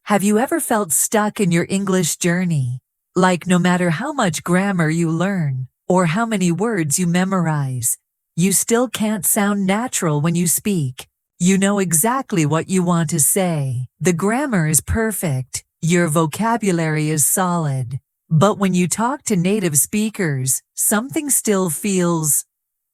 Have you ever felt stuck in your English journey? Like no matter how much grammar you learn or how many words you memorize, you still can't sound natural when you speak. You know exactly what you want to say. The grammar is perfect. Your vocabulary is solid. But when you talk to native speakers, something still feels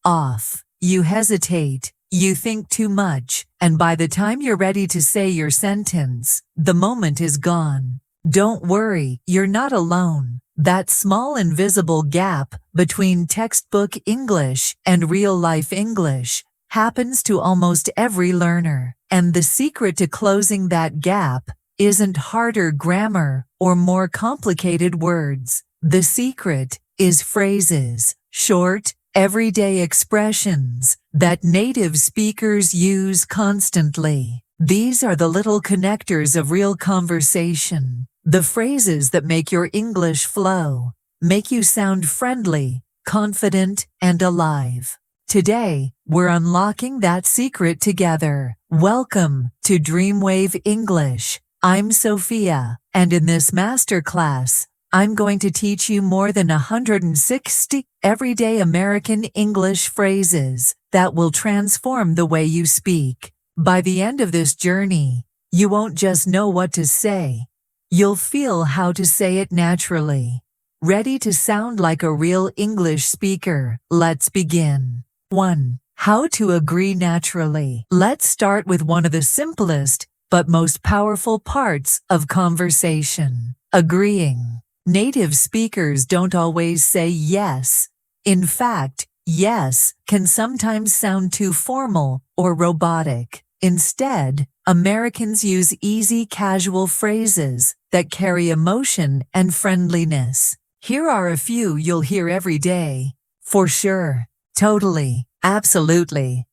off. You hesitate. You think too much, and by the time you're ready to say your sentence, the moment is gone. Don't worry, you're not alone. That small invisible gap between textbook English and real-life English happens to almost every learner. And the secret to closing that gap isn't harder grammar or more complicated words. The secret is phrases, short, everyday expressions that native speakers use constantly. These are the little connectors of real conversation, the phrases that make your English flow, make you sound friendly, confident, and alive. Today, we're unlocking that secret together. Welcome to DreamWave English. I'm Sophia, and in this masterclass, I'm going to teach you more than 160 everyday American English phrases that will transform the way you speak. By the end of this journey, you won't just know what to say, you'll feel how to say it naturally. Ready to sound like a real English speaker? Let's begin. 1. How to agree naturally. Let's start with one of the simplest but most powerful parts of conversation: agreeing. Native speakers don't always say yes. In fact, yes can sometimes sound too formal or robotic. Instead, Americans use easy, casual phrases that carry emotion and friendliness. Here are a few you'll hear every day. For sure. Totally. Absolutely.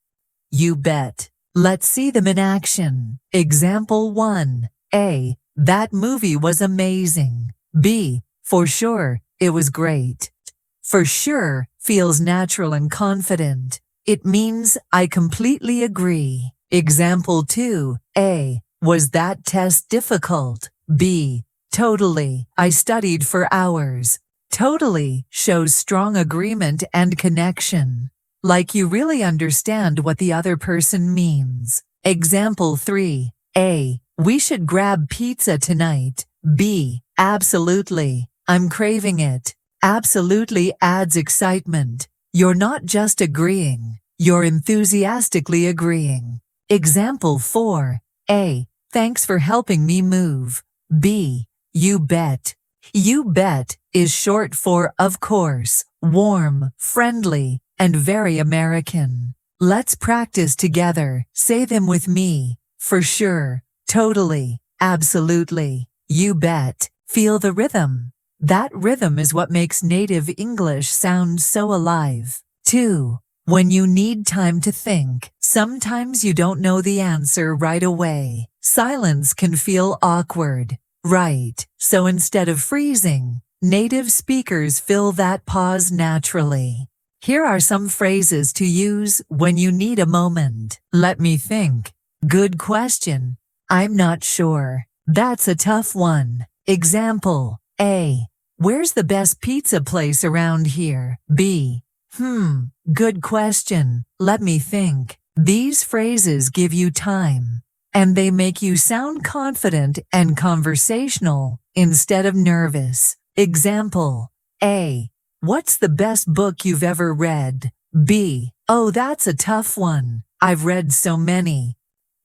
You bet. Let's see them in action. Example 1. A. That movie was amazing. B. For sure, it was great. For sure feels natural and confident. It means I completely agree. Example 2. A. Was that test difficult? B. Totally. I studied for hours. Totally shows strong agreement and connection. Like you really understand what the other person means. Example 3. A. We should grab pizza tonight. B. Absolutely. I'm craving it. Absolutely adds excitement. You're not just agreeing, you're enthusiastically agreeing. Example 4. A. Thanks for helping me move. B. You bet. You bet is short for of course, warm, friendly, and very American. Let's practice together. Say them with me. For sure. Totally. Absolutely. You bet. Feel the rhythm. That rhythm is what makes native English sound so alive. 2. When you need time to think. Sometimes you don't know the answer right away. Silence can feel awkward, right? So instead of freezing, native speakers fill that pause naturally. Here are some phrases to use when you need a moment. Let me think. Good question. I'm not sure. That's a tough one. Example. A. Where's the best pizza place around here? B. Good question. Let me think. These phrases give you time, and they make you sound confident and conversational instead of nervous. Example. A. What's the best book you've ever read? B. Oh, that's a tough one. I've read so many.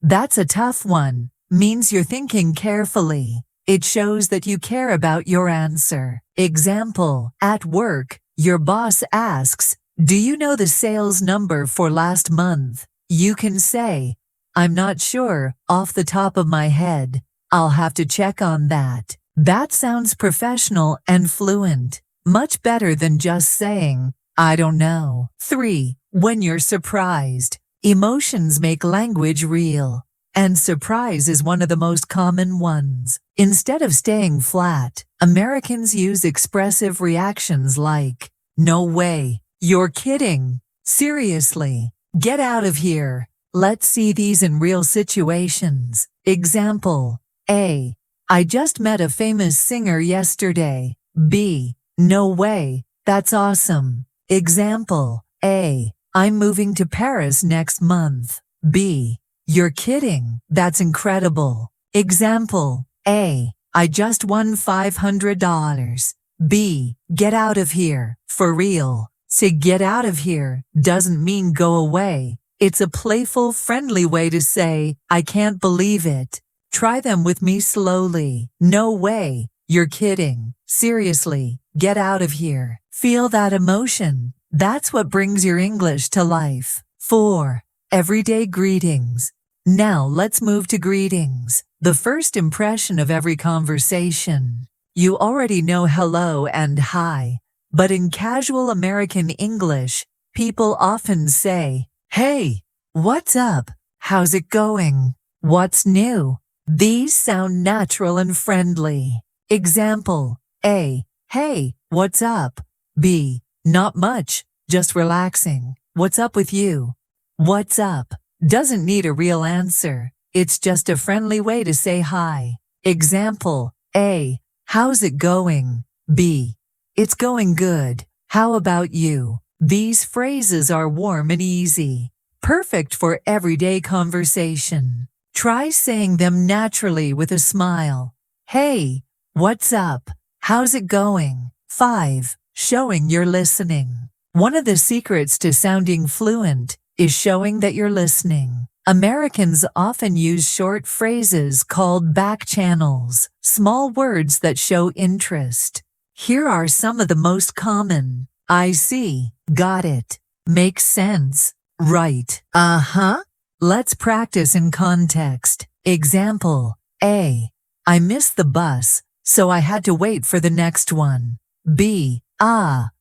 That's a tough one means you're thinking carefully. It shows that you care about your answer. Example. At work, your boss asks, do you know the sales number for last month? You can say, I'm not sure, off the top of my head. I'll have to check on that. That sounds professional and fluent. Much better than just saying, I don't know. 3. When you're surprised. Emotions make language real, and surprise is one of the most common ones. Instead of staying flat, Americans use expressive reactions like, no way, you're kidding, seriously, get out of here. Let's see these in real situations. Example. A. I just met a famous singer yesterday. B. No way, that's awesome. Example, A. I'm moving to Paris next month. B. You're kidding, that's incredible. Example, A. I just won $500. B. Get out of here, for real. To get out of here doesn't mean go away. It's a playful, friendly way to say, I can't believe it. Try them with me slowly. No way, you're kidding. Seriously, get out of here. Feel that emotion. That's what brings your English to life. 4. Everyday greetings. Now let's move to greetings. The first impression of every conversation. You already know hello and hi, but in casual American English, people often say, hey, what's up? How's it going? What's new? These sound natural and friendly. Example, A. Hey, what's up? B. Not much, just relaxing. What's up with you? What's up doesn't need a real answer. It's just a friendly way to say hi. Example, A. How's it going? B. It's going good. How about you? These phrases are warm and easy, perfect for everyday conversation. Try saying them naturally with a smile. Hey, what's up? How's it going? 5. Showing you're listening. One of the secrets to sounding fluent is showing that you're listening. Americans often use short phrases called back channels, small words that show interest. Here are some of the most common. I see, got it, makes sense, right, uh-huh. Let's practice in context. Example, A. I missed the bus, so I had to wait for the next one. B.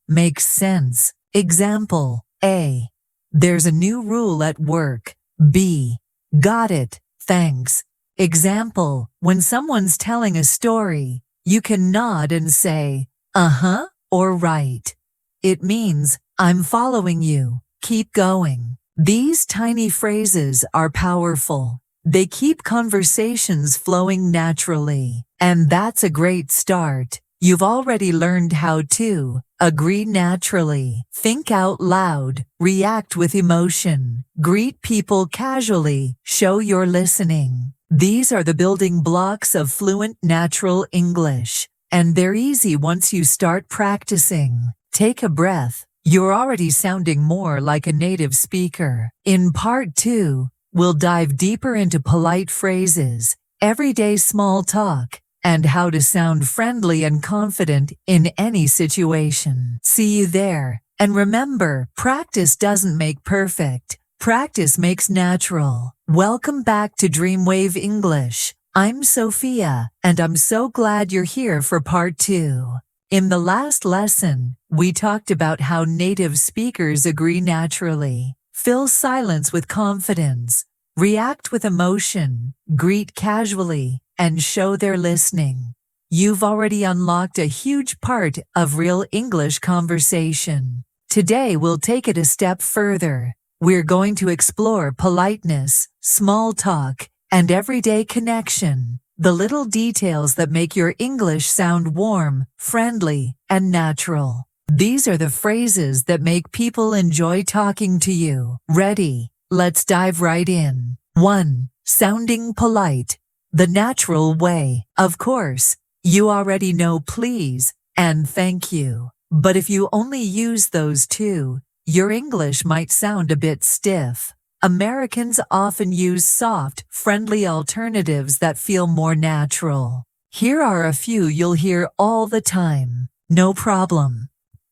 Makes sense. Example, A. There's a new rule at work. B. Got it, thanks. Example, when someone's telling a story, you can nod and say, uh-huh, or right. It means, I'm following you, keep going. These tiny phrases are powerful. They keep conversations flowing naturally, and that's a great start. You've already learned how to agree naturally, think out loud, react with emotion, greet people casually, show you're listening. These are the building blocks of fluent natural English, and they're easy once you start practicing. Take a breath. You're already sounding more like a native speaker. In part 2, we'll dive deeper into polite phrases, everyday small talk, and how to sound friendly and confident in any situation. See you there. And remember, practice doesn't make perfect. Practice makes natural. Welcome back to DreamWave English. I'm Sophia, and I'm so glad you're here for part 2. In the last lesson, we talked about how native speakers agree naturally, fill silence with confidence, react with emotion, greet casually, and show they're listening. You've already unlocked a huge part of real English conversation. Today we'll take it a step further. We're going to explore politeness, small talk, and everyday connection, the little details that make your English sound warm, friendly, and natural. These are the phrases that make people enjoy talking to you. Ready? Let's dive right in. 1. Sounding polite. The natural way. Of course, you already know please and thank you. But if you only use those two, your English might sound a bit stiff. Americans often use soft, friendly alternatives that feel more natural. Here are a few you'll hear all the time. No problem.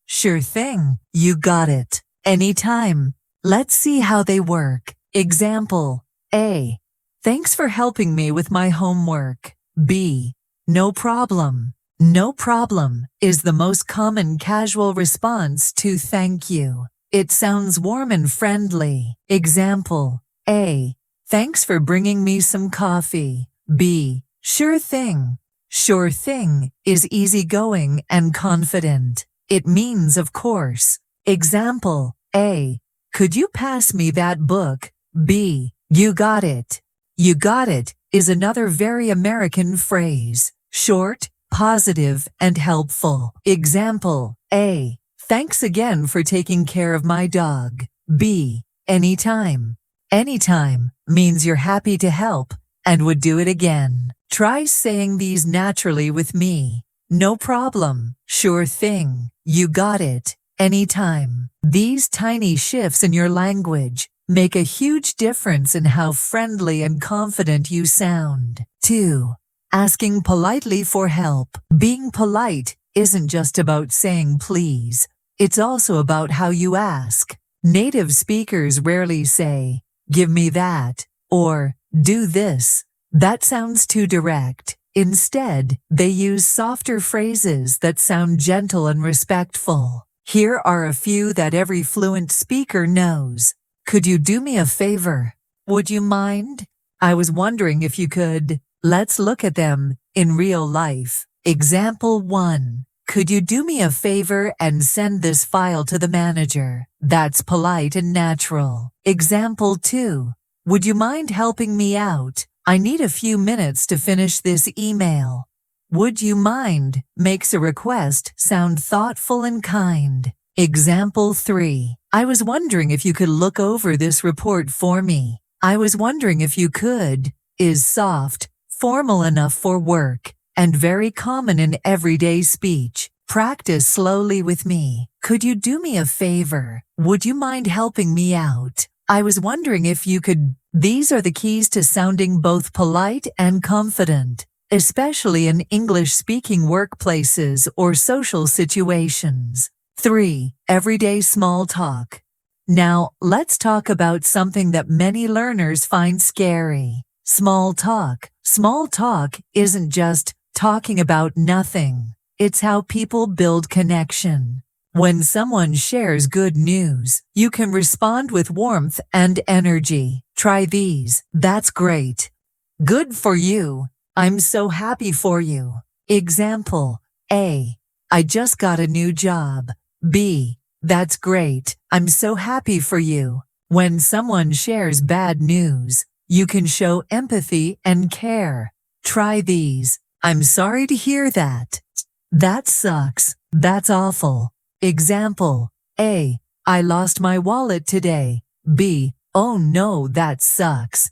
Sure thing. You got it. Anytime. Let's see how they work. Example, A. Thanks for helping me with my homework. B. No problem. No problem is the most common casual response to thank you. It sounds warm and friendly. Example, A. Thanks for bringing me some coffee. B. Sure thing. Sure thing is easygoing and confident. It means of course. Example, A. Could you pass me that book? B. You got it. You got it is another very American phrase. Short, positive, and helpful. Example: A. Thanks again for taking care of my dog. B. Anytime. Anytime means you're happy to help and would do it again. Try saying these naturally with me. No problem. Sure thing. You got it. Anytime. These tiny shifts in your language make a huge difference in how friendly and confident you sound. 2. Asking politely for help. Being polite isn't just about saying please. It's also about how you ask. Native speakers rarely say, "Give me that," or "Do this." That sounds too direct. Instead, they use softer phrases that sound gentle and respectful. Here are a few that every fluent speaker knows. Could you do me a favor? Would you mind? I was wondering if you could. Let's look at them in real life. Example 1. Could you do me a favor and send this file to the manager? That's polite and natural. Example 2. Would you mind helping me out? I need a few minutes to finish this email. Would you mind makes a request sound thoughtful and kind. Example 3. I was wondering if you could look over this report for me. I was wondering if you could is soft, formal enough for work, and very common in everyday speech. Practice slowly with me. Could you do me a favor? Would you mind helping me out? I was wondering if you could. These are the keys to sounding both polite and confident, especially in English-speaking workplaces or social situations. 3. Everyday small talk. Now, let's talk about something that many learners find scary. Small talk. Small talk isn't just talking about nothing. It's how people build connection. When someone shares good news, you can respond with warmth and energy. Try these. That's great. Good for you. I'm so happy for you. Example: A. I just got a new job. B. That's great. I'm so happy for you. When someone shares bad news, you can show empathy and care. Try these. I'm sorry to hear that. That sucks. That's awful. Example: A. I lost my wallet today. B. Oh no, that sucks.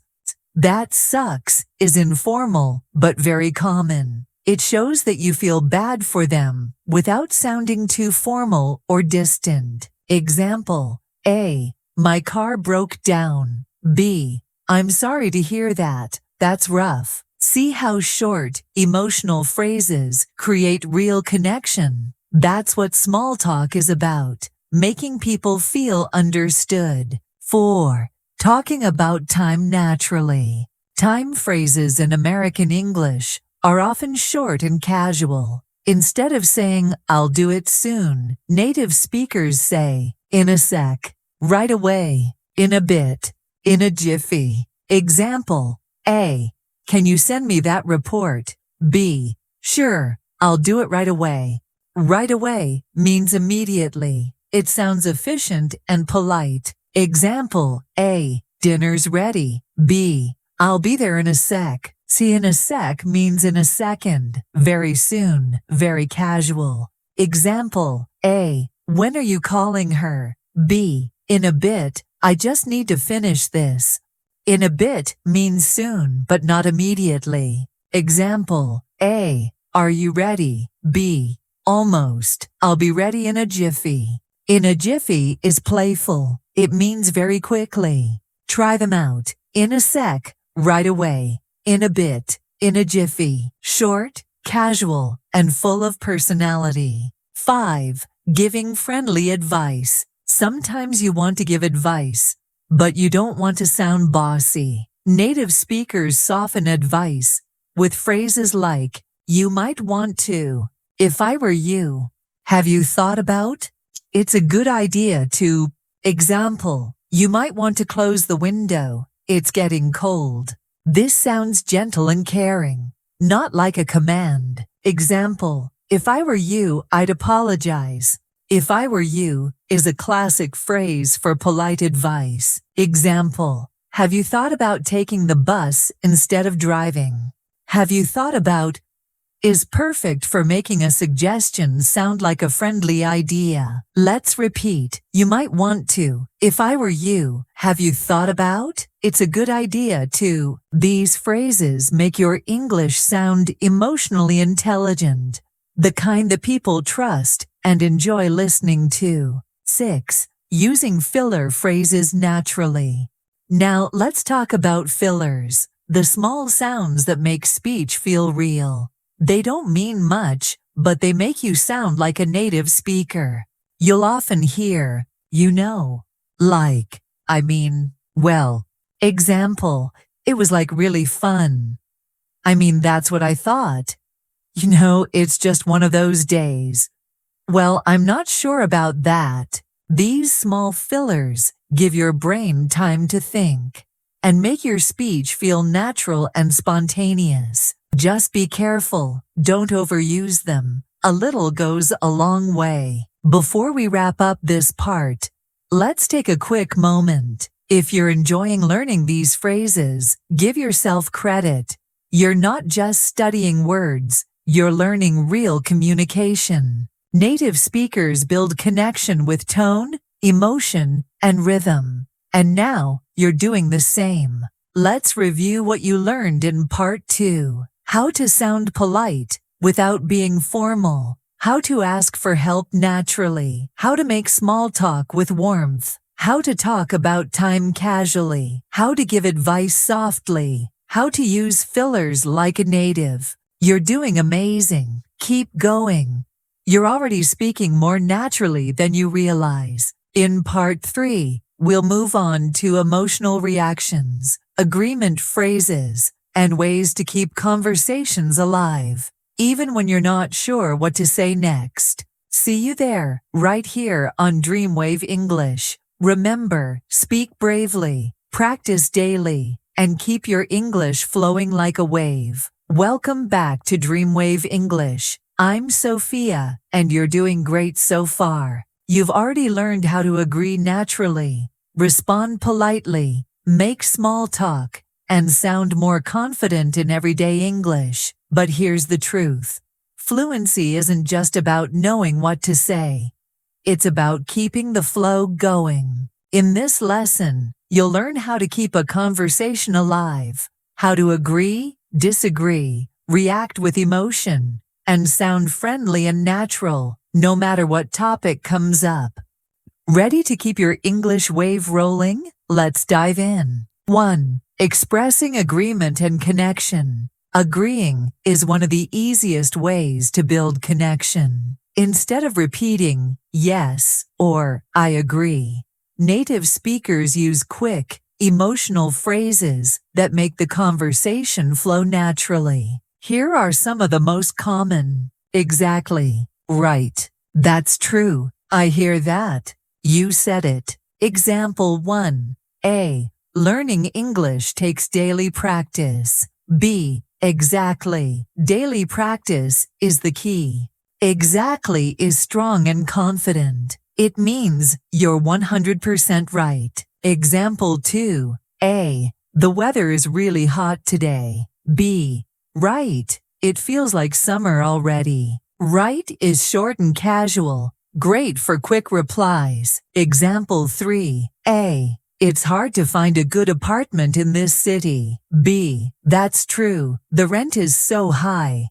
That sucks is informal but very common. It shows that you feel bad for them without sounding too formal or distant. Example: A. My car broke down. B. I'm sorry to hear that. That's rough. See how short, emotional phrases create real connection. That's what small talk is about, making people feel understood. 4. Talking about time naturally. Time phrases in American English are often short and casual. Instead of saying, "I'll do it soon," native speakers say, "In a sec," "right away," "in a bit," "in a jiffy." Example: A. Can you send me that report? B. Sure, I'll do it right away. Right away means immediately. It sounds efficient and polite. Example: A. Dinner's ready. B. I'll be there in a sec. See, in a sec means in a second, very soon, very casual. Example: A. When are you calling her? B. In a bit, I just need to finish this. In a bit means soon, but not immediately. Example: A. Are you ready? B. Almost. I'll be ready in a jiffy. In a jiffy is playful. It means very quickly. Try them out. In a sec, right away. In a bit, in a jiffy. Short, casual, and full of personality. 5. Giving friendly advice. Sometimes you want to give advice, but you don't want to sound bossy. Native speakers soften advice with phrases like, "You might want to," "If I were you," "Have you thought about?" "It's a good idea to." Example: You might want to close the window. It's getting cold. This sounds gentle and caring, not like a command. Example: If I were you, I'd apologize. "If I were you" is a classic phrase for polite advice. Example: Have you thought about taking the bus instead of driving? Have you thought about is perfect for making a suggestion sound like a friendly idea. Let's repeat. You might want to. If I were you, have you thought about? It's a good idea to. These phrases make your English sound emotionally intelligent, the kind that people trust and enjoy listening to. 6. Using filler phrases naturally. Now let's talk about fillers, the small sounds that make speech feel real. They don't mean much, but they make you sound like a native speaker. You'll often hear, like, well. Example, it was like really fun. That's what I thought. It's just one of those days. Well, I'm not sure about that. These small fillers give your brain time to think and make your speech feel natural and spontaneous. Just be careful, don't overuse them. A little goes a long way. Before we wrap up this part, let's take a quick moment. If you're enjoying learning these phrases, give yourself credit. You're not just studying words, you're learning real communication. Native speakers build connection with tone, emotion, and rhythm. And now, you're doing the same. Let's review what you learned in part 2. How to sound polite without being formal. How to ask for help naturally. How to make small talk with warmth. How to talk about time casually. How to give advice softly. How to use fillers like a native. You're doing amazing. Keep going. You're already speaking more naturally than you realize. In part 3, we'll move on to emotional reactions, agreement phrases, and ways to keep conversations alive, even when you're not sure what to say next. See you there, right here on DreamWave English. Remember, speak bravely, practice daily, and keep your English flowing like a wave. Welcome back to DreamWave English. I'm Sophia, and you're doing great so far. You've already learned how to agree naturally, respond politely, make small talk, and sound more confident in everyday English. But here's the truth. Fluency isn't just about knowing what to say. It's about keeping the flow going. In this lesson, you'll learn how to keep a conversation alive, how to agree, disagree, react with emotion, and sound friendly and natural, no matter what topic comes up. Ready to keep your English wave rolling? Let's dive in. 1. Expressing agreement and connection. Agreeing is one of the easiest ways to build connection. Instead of repeating, yes, or I agree, native speakers use quick, emotional phrases that make the conversation flow naturally. Here are some of the most common. Exactly. Right. That's true. I hear that. You said it. Example 1. A. Learning English takes daily practice. B. Exactly. Daily practice is the key. Exactly is strong and confident. It means you're 100% right. Example 2. A. The weather is really hot today. B. Right. It feels like summer already. Right is short and casual. Great for quick replies. Example 3. A. It's hard to find a good apartment in this city. B. That's true. The rent is so high.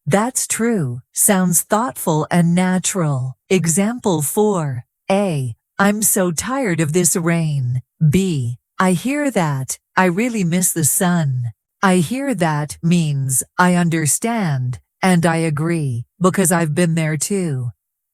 That's true. Sounds thoughtful and natural. Example 4. A. I'm so tired of this rain. B. I hear that. I really miss the sun. I hear that means I understand and I agree because I've been there too.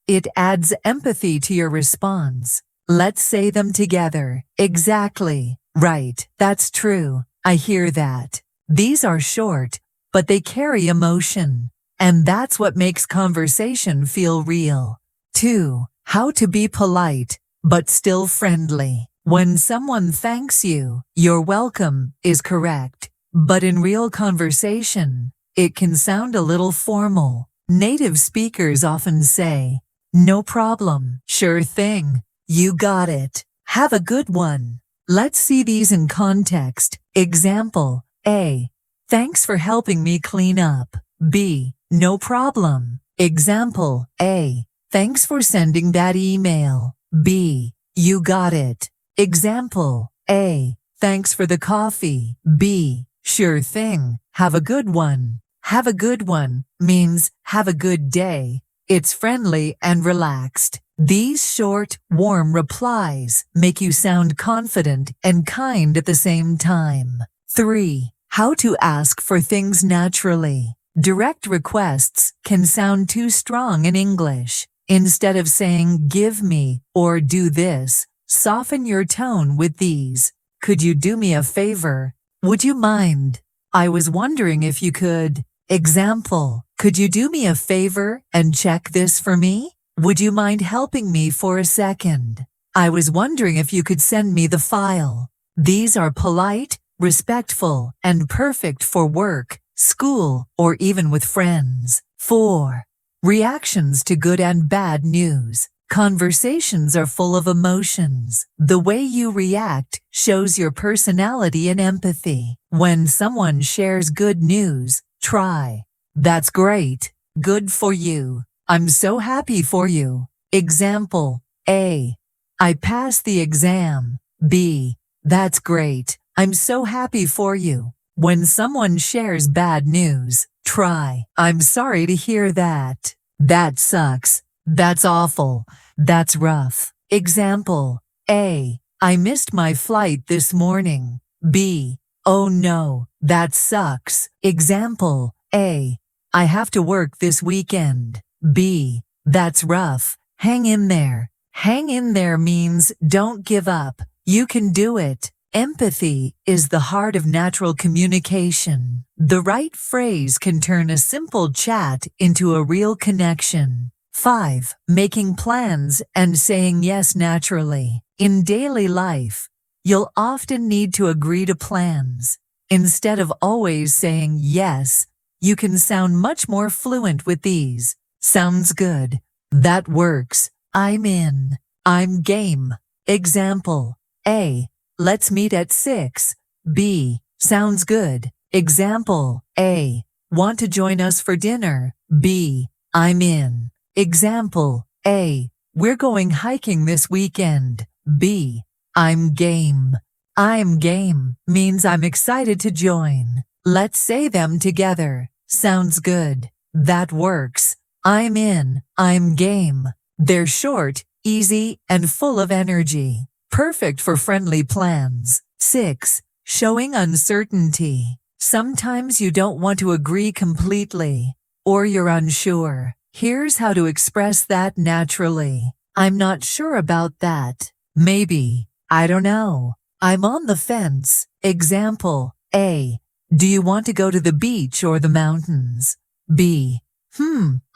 It adds empathy to your response. Let's say them together. Exactly. Right. That's true. I hear that. These are short, but they carry emotion. And that's what makes conversation feel real. 2. How to be polite, but still friendly. When someone thanks you, you're welcome is correct. But in real conversation, it can sound a little formal. Native speakers often say, no problem, sure thing, you got it, have a good one. Let's see these in context. Example: A. Thanks for helping me clean up. B. No problem. Example: A. Thanks for sending that email. B. You got it. Example: A. Thanks for the coffee. B. Sure thing. Have a good one. Have a good one means have a good day. It's friendly and relaxed. These short, warm replies make you sound confident and kind at the same time. 3. How to ask for things naturally. Direct requests can sound too strong in English. Instead of saying give me or do this, soften your tone with these. Could you do me a favor? Would you mind? I was wondering if you could. Example: could you do me a favor and check this for me? Would you mind helping me for a second? I was wondering if you could send me the file. These are polite, respectful, and perfect for work, school, or even with friends. 4. Reactions to good and bad news. Conversations are full of emotions. The way you react shows your personality and empathy. When someone shares good news, try, "That's great. Good for you. I'm so happy for you." Example: A. I passed the exam. B. That's great. I'm so happy for you. When someone shares bad news, try, "I'm sorry to hear that. That sucks. That's awful. That's rough." Example: A. I missed my flight this morning. B. Oh no, that sucks. Example: A. I have to work this weekend. B. That's rough. Hang in there. Hang in there means don't give up. You can do it. Empathy is the heart of natural communication. The right phrase can turn a simple chat into a real connection. 5. Making plans and saying yes naturally. In daily life, you'll often need to agree to plans. Instead of always saying yes, you can sound much more fluent with these. Sounds good. That works. I'm in. I'm game. Example: A. Let's meet at 6. B. Sounds good. Example: A. Want to join us for dinner? B. I'm in. Example: A. We're going hiking this weekend. B. I'm game. I'm game means I'm excited to join. Let's say them together. Sounds good. That works. I'm in. I'm game. They're short, easy, and full of energy. Perfect for friendly plans. 6. Showing uncertainty. Sometimes you don't want to agree completely, or you're unsure. Here's how to express that naturally. I'm not sure about that. Maybe. I don't know. I'm on the fence. Example: A. Do you want to go to the beach or the mountains? B.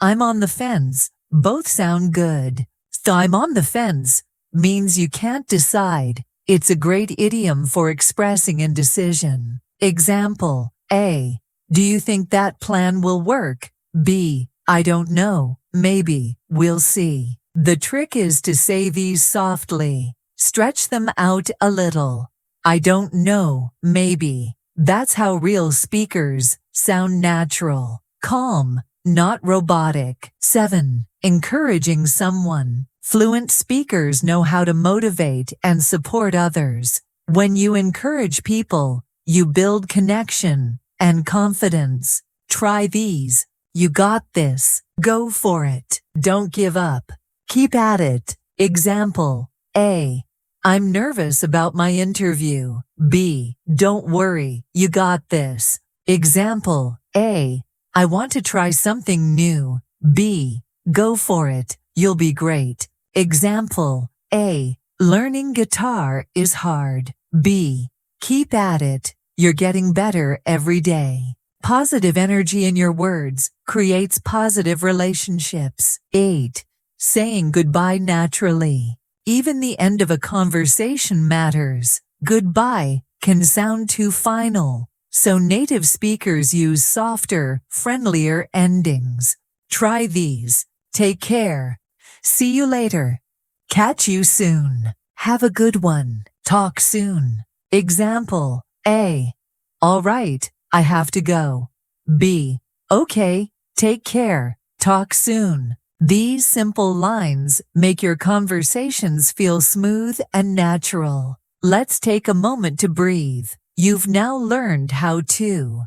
I'm on the fence. Both sound good. So I'm on the fence means you can't decide. It's a great idiom for expressing indecision. Example: A. Do you think that plan will work? B. I don't know. Maybe. We'll see. The trick is to say these softly. Stretch them out a little. I don't know. Maybe. That's how real speakers sound natural. Calm, not robotic. 7. Encouraging someone. Fluent speakers know how to motivate and support others. When you encourage people, you build connection and confidence. Try these. You got this. Go for it. Don't give up. Keep at it. Example: A. I'm nervous about my interview. B. Don't worry. You got this. Example: A. I want to try something new. B. Go for it. You'll be great. Example: A. Learning guitar is hard. B. Keep at it. You're getting better every day. Positive energy in your words creates positive relationships. 8. Saying goodbye naturally. Even the end of a conversation matters. Goodbye can sound too final, so native speakers use softer, friendlier endings. Try these. Take care. See you later. Catch you soon. Have a good one. Talk soon. Example: A. All right, I have to go. B. Okay, take care. Talk soon. These simple lines make your conversations feel smooth and natural. Let's take a moment to breathe. You've now learned how to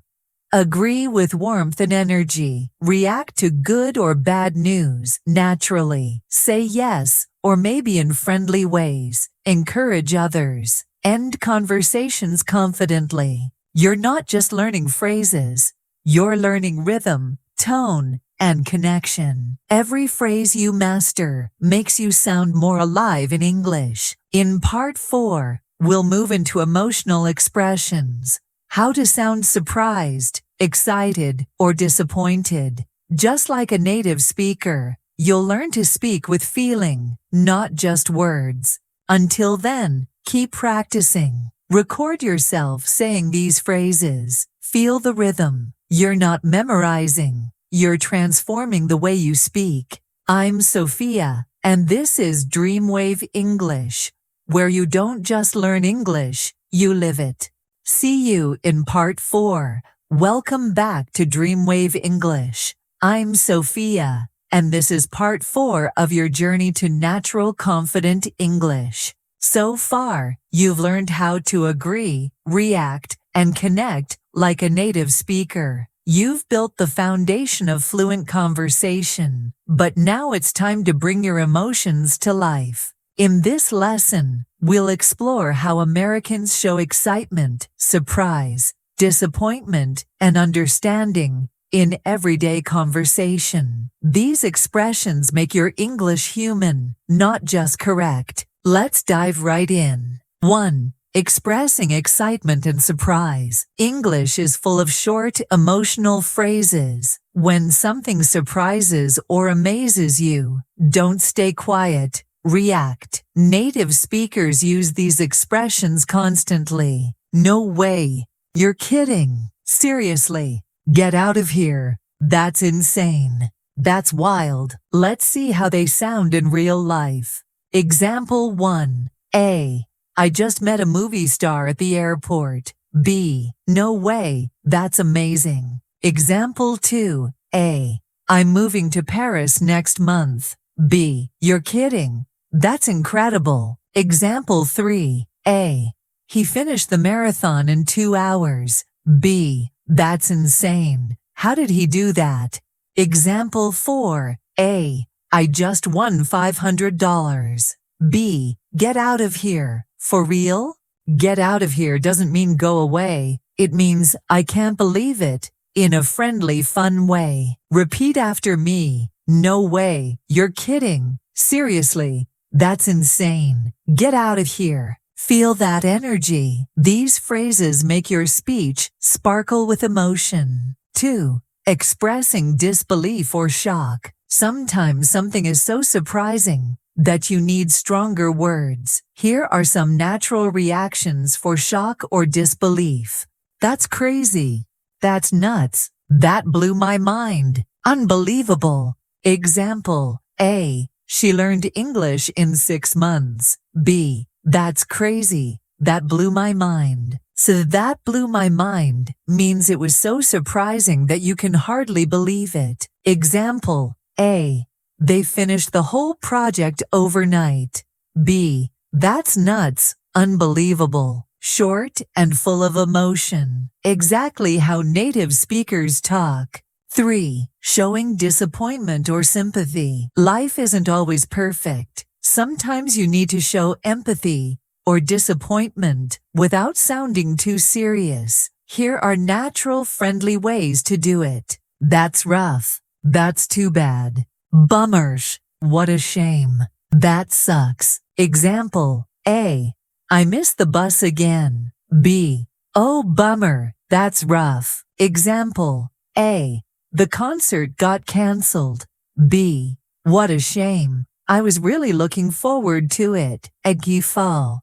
agree with warmth and energy, react to good or bad news naturally, say yes or maybe in friendly ways, encourage others, end conversations confidently. You're not just learning phrases, you're learning rhythm, tone, and connection. Every phrase you master makes you sound more alive in English. In part 4, we'll move into emotional expressions. How to sound surprised, excited, or disappointed. Just like a native speaker, you'll learn to speak with feeling, not just words. Until then, keep practicing. Record yourself saying these phrases. Feel the rhythm. You're not memorizing. You're transforming the way you speak. I'm Sophia, and this is DreamWave English, where you don't just learn English, you live it. See you in part 4. Welcome back to DreamWave English. I'm Sophia, and this is part 4 of your journey to natural, confident English. So far, you've learned how to agree, react, and connect like a native speaker. You've built the foundation of fluent conversation, but now it's time to bring your emotions to life. In this lesson, we'll explore how Americans show excitement, surprise, disappointment, and understanding in everyday conversation. These expressions make your English human, not just correct. Let's dive right in. 1. Expressing excitement and surprise. English is full of short, emotional phrases. When something surprises or amazes you, don't stay quiet. React. Native speakers use these expressions constantly. No way. You're kidding. Seriously. Get out of here. That's insane. That's wild. Let's see how they sound in real life. Example 1. A. I just met a movie star at the airport. B. No way. That's amazing. Example 2. A. I'm moving to Paris next month. B. You're kidding. That's incredible. Example 3. A. He finished the marathon in 2 hours. B. That's insane. How did he do that? Example 4. A. I just won $500. B. Get out of here. For real? Get out of here doesn't mean go away. It means I can't believe it, in a friendly, fun way. Repeat after me. No way. You're kidding. Seriously. That's insane. Get out of here. Feel that energy. These phrases make your speech sparkle with emotion. 2. Expressing disbelief or shock. Sometimes something is so surprising that you need stronger words. Here are some natural reactions for shock or disbelief. That's crazy. That's nuts. That blew my mind. Unbelievable. Example: A. She learned English in 6 months. B. That's crazy. That blew my mind. So that blew my mind means it was so surprising that you can hardly believe it. Example: A. They finished the whole project overnight. B. That's nuts. Unbelievable. Short and full of emotion. Exactly how native speakers talk. 3. Showing disappointment or sympathy. Life isn't always perfect. Sometimes you need to show empathy or disappointment without sounding too serious. Here are natural, friendly ways to do it. That's rough. That's too bad. Bummers. What a shame. That sucks. Example: A. I missed the bus again. B. Oh, bummer. That's rough. Example: A. The concert got canceled. B. What a shame. I was really looking forward to it. Eggy fall.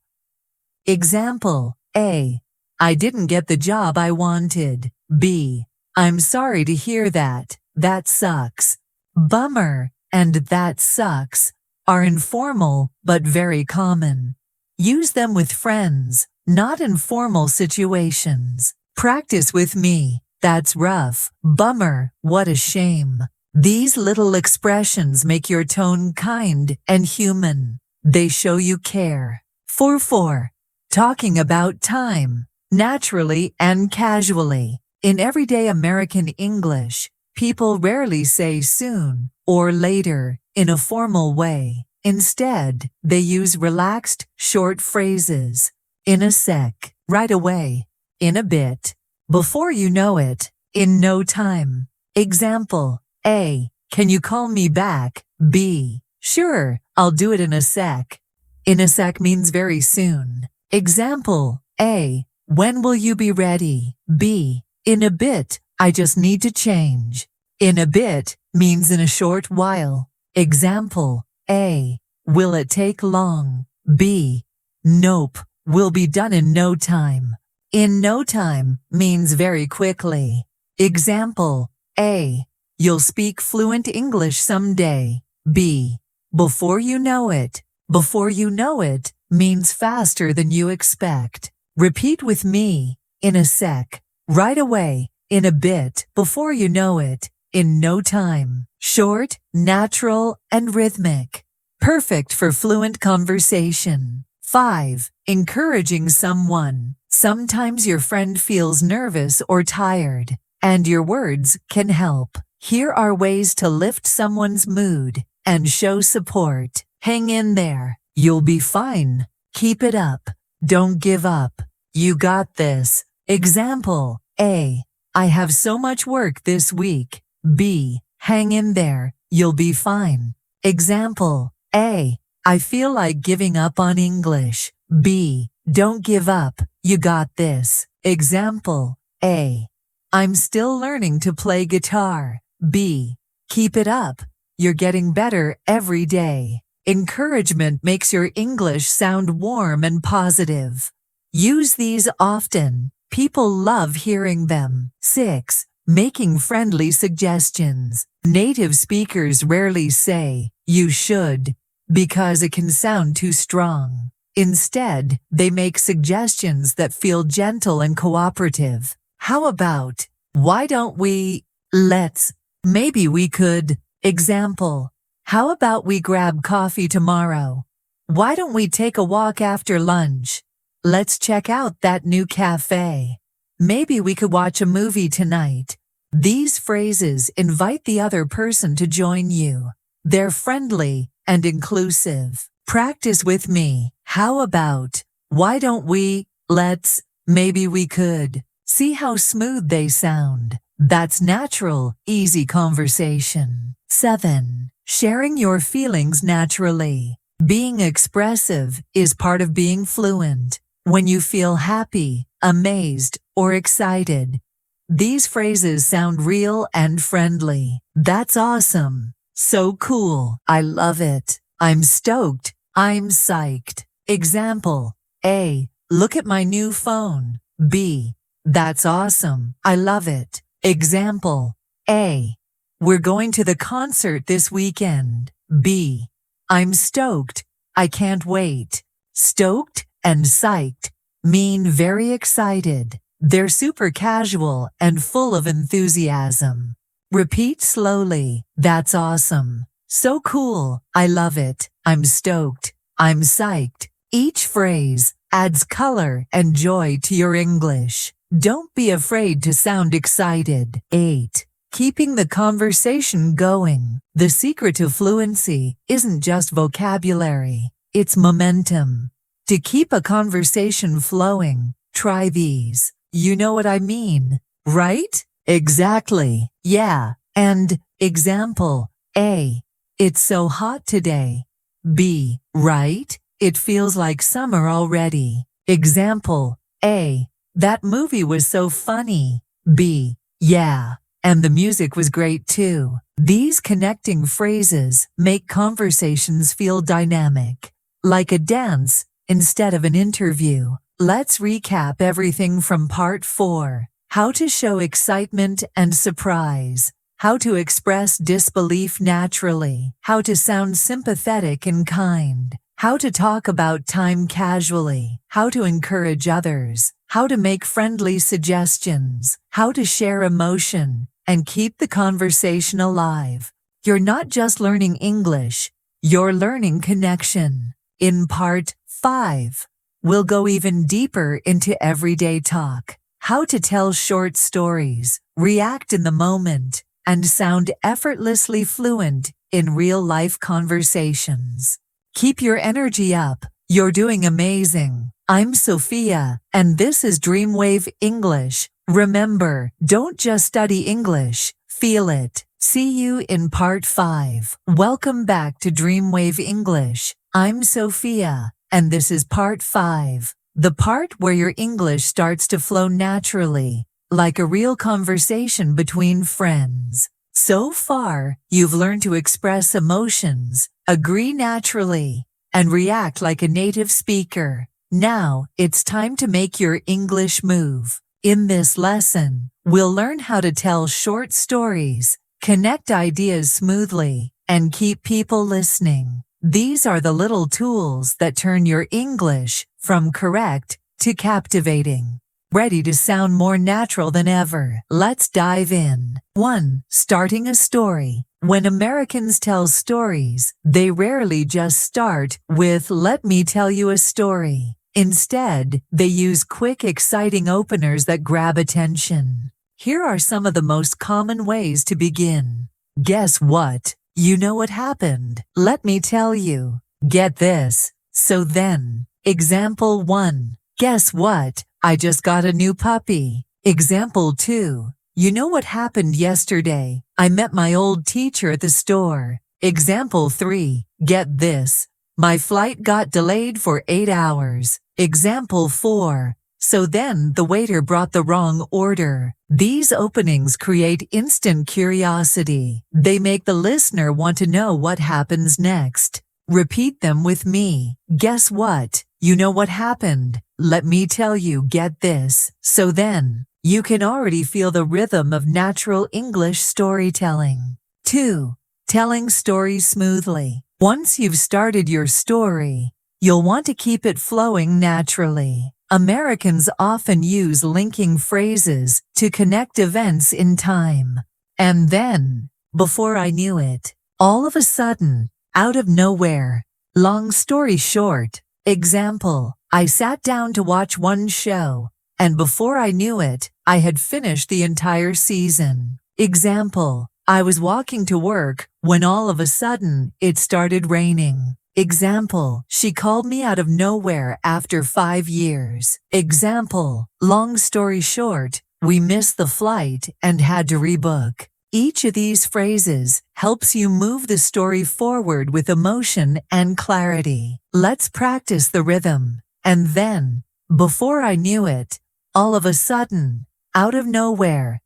Example: A. I didn't get the job I wanted. B. I'm sorry to hear that. That sucks. Bummer and that sucks are informal but very common. Use them with friends, not in formal situations. Practice with me. That's rough. Bummer. What a shame. These little expressions make your tone kind and human. They show you care. 4. Talking about time, naturally and casually. In everyday American English, people rarely say soon or later in a formal way. Instead, they use relaxed, short phrases. In a sec, right away, in a bit, before you know it, in no time. Example: A. Can you call me back? B. Sure, I'll do it in a sec. In a sec means very soon. Example: A. When will you be ready? B. In a bit, I just need to change. In a bit means in a short while. Example: A. Will it take long? B. Nope, will be done in no time. In no time means very quickly. Example: A. You'll speak fluent English someday. B. Before you know it. Before you know it means faster than you expect. Repeat with me. In a sec, right away, in a bit, before you know it, in no time. Short, natural, and rhythmic. Perfect for fluent conversation. 5. Encouraging someone. Sometimes your friend feels nervous or tired, and your words can help. Here are ways to lift someone's mood and show support. Hang in there. You'll be fine. Keep it up. Don't give up. You got this. Example: A. I have so much work this week. B. Hang in there. You'll be fine. Example: A. I feel like giving up on English. B. Don't give up. You got this. Example: A. I'm still learning to play guitar. B. Keep it up. You're getting better every day. Encouragement makes your English sound warm and positive. Use these often. People love hearing them. 6. Making friendly suggestions. Native speakers rarely say, "You should," because it can sound too strong. Instead, they make suggestions that feel gentle and cooperative. How about, "Why don't we, let's, maybe we could." Example: how about we grab coffee tomorrow? Why don't we take a walk after lunch? Let's check out that new cafe. Maybe we could watch a movie tonight. These phrases invite the other person to join you. They're friendly and inclusive. Practice with me. How about, "Why don't we, let's, maybe we could." See how smooth they sound. That's natural, easy conversation. 7. Sharing your feelings naturally. Being expressive is part of being fluent. When you feel happy, amazed, or excited, these phrases sound real and friendly. That's awesome. So cool. I love it. I'm stoked. I'm psyched. Example: A. Look at my new phone. B. That's awesome. I love it. Example: A. We're going to the concert this weekend. B. I'm stoked. I can't wait. Stoked and psyched mean very excited. They're super casual and full of enthusiasm. Repeat slowly. That's awesome. So cool. I love it. I'm stoked. I'm psyched. Each phrase adds color and joy to your English. Don't be afraid to sound excited. 8. Keeping the conversation going. The secret to fluency isn't just vocabulary, it's momentum. To keep a conversation flowing, try these. You know what I mean, right? Exactly. Yeah. And example: A. It's so hot today. B. Right? It feels like summer already. Example: A. That movie was so funny. B. Yeah. And the music was great too. These connecting phrases make conversations feel dynamic, like a dance instead of an interview. Let's recap everything from part 4. How to show excitement and surprise. How to express disbelief naturally. How to sound sympathetic and kind. how to talk about time casually, how to encourage others, how to make friendly suggestions, how to share emotion, and keep the conversation alive. You're not just learning English, you're learning connection. In part 5, we'll go even deeper into everyday talk, how to tell short stories, react in the moment, and sound effortlessly fluent in real-life conversations. Keep your energy up. You're doing amazing. I'm Sophia, and this is DreamWave English. Remember, don't just study English, feel it. See you in part 5. Welcome back to DreamWave English. I'm Sophia, and this is part 5, the part where your English starts to flow naturally, like a real conversation between friends. So far, you've learned to express emotions, agree naturally, and react like a native speaker. Now, it's time to make your English move. In this lesson, we'll learn how to tell short stories, connect ideas smoothly, and keep people listening. These are the little tools that turn your English from correct to captivating. Ready to sound more natural than ever? Let's dive in. 1. Starting a story. When Americans tell stories, they rarely just start with "let me tell you a story." Instead, they use quick, exciting openers that grab attention. Here are some of the most common ways to begin. Guess what? You know what happened. Let me tell you. Get this. So then. Example 1. Guess what? I just got a new puppy. Example 2. You know what happened yesterday? I met my old teacher at the store. Example 3. Get this. My flight got delayed for 8 hours. Example 4. So then the waiter brought the wrong order. These openings create instant curiosity. They make the listener want to know what happens next. Repeat them with me. Guess what? You know what happened? Let me tell you. Get this. So then. You can already feel the rhythm of natural English storytelling. 2. Telling stories smoothly. Once you've started your story, you'll want to keep it flowing naturally. Americans often use linking phrases to connect events in time. And then, before I knew it, all of a sudden, out of nowhere. Long story short. Example, I sat down to watch one show, and before I knew it, I had finished the entire season. Example, I was walking to work when all of a sudden it started raining. Example, she called me out of nowhere after 5 years. Example, long story short, we missed the flight and had to rebook. Each of these phrases helps you move the story forward with emotion and clarity. Let's practice the rhythm. And then, before I knew it, all of a sudden, out of nowhere.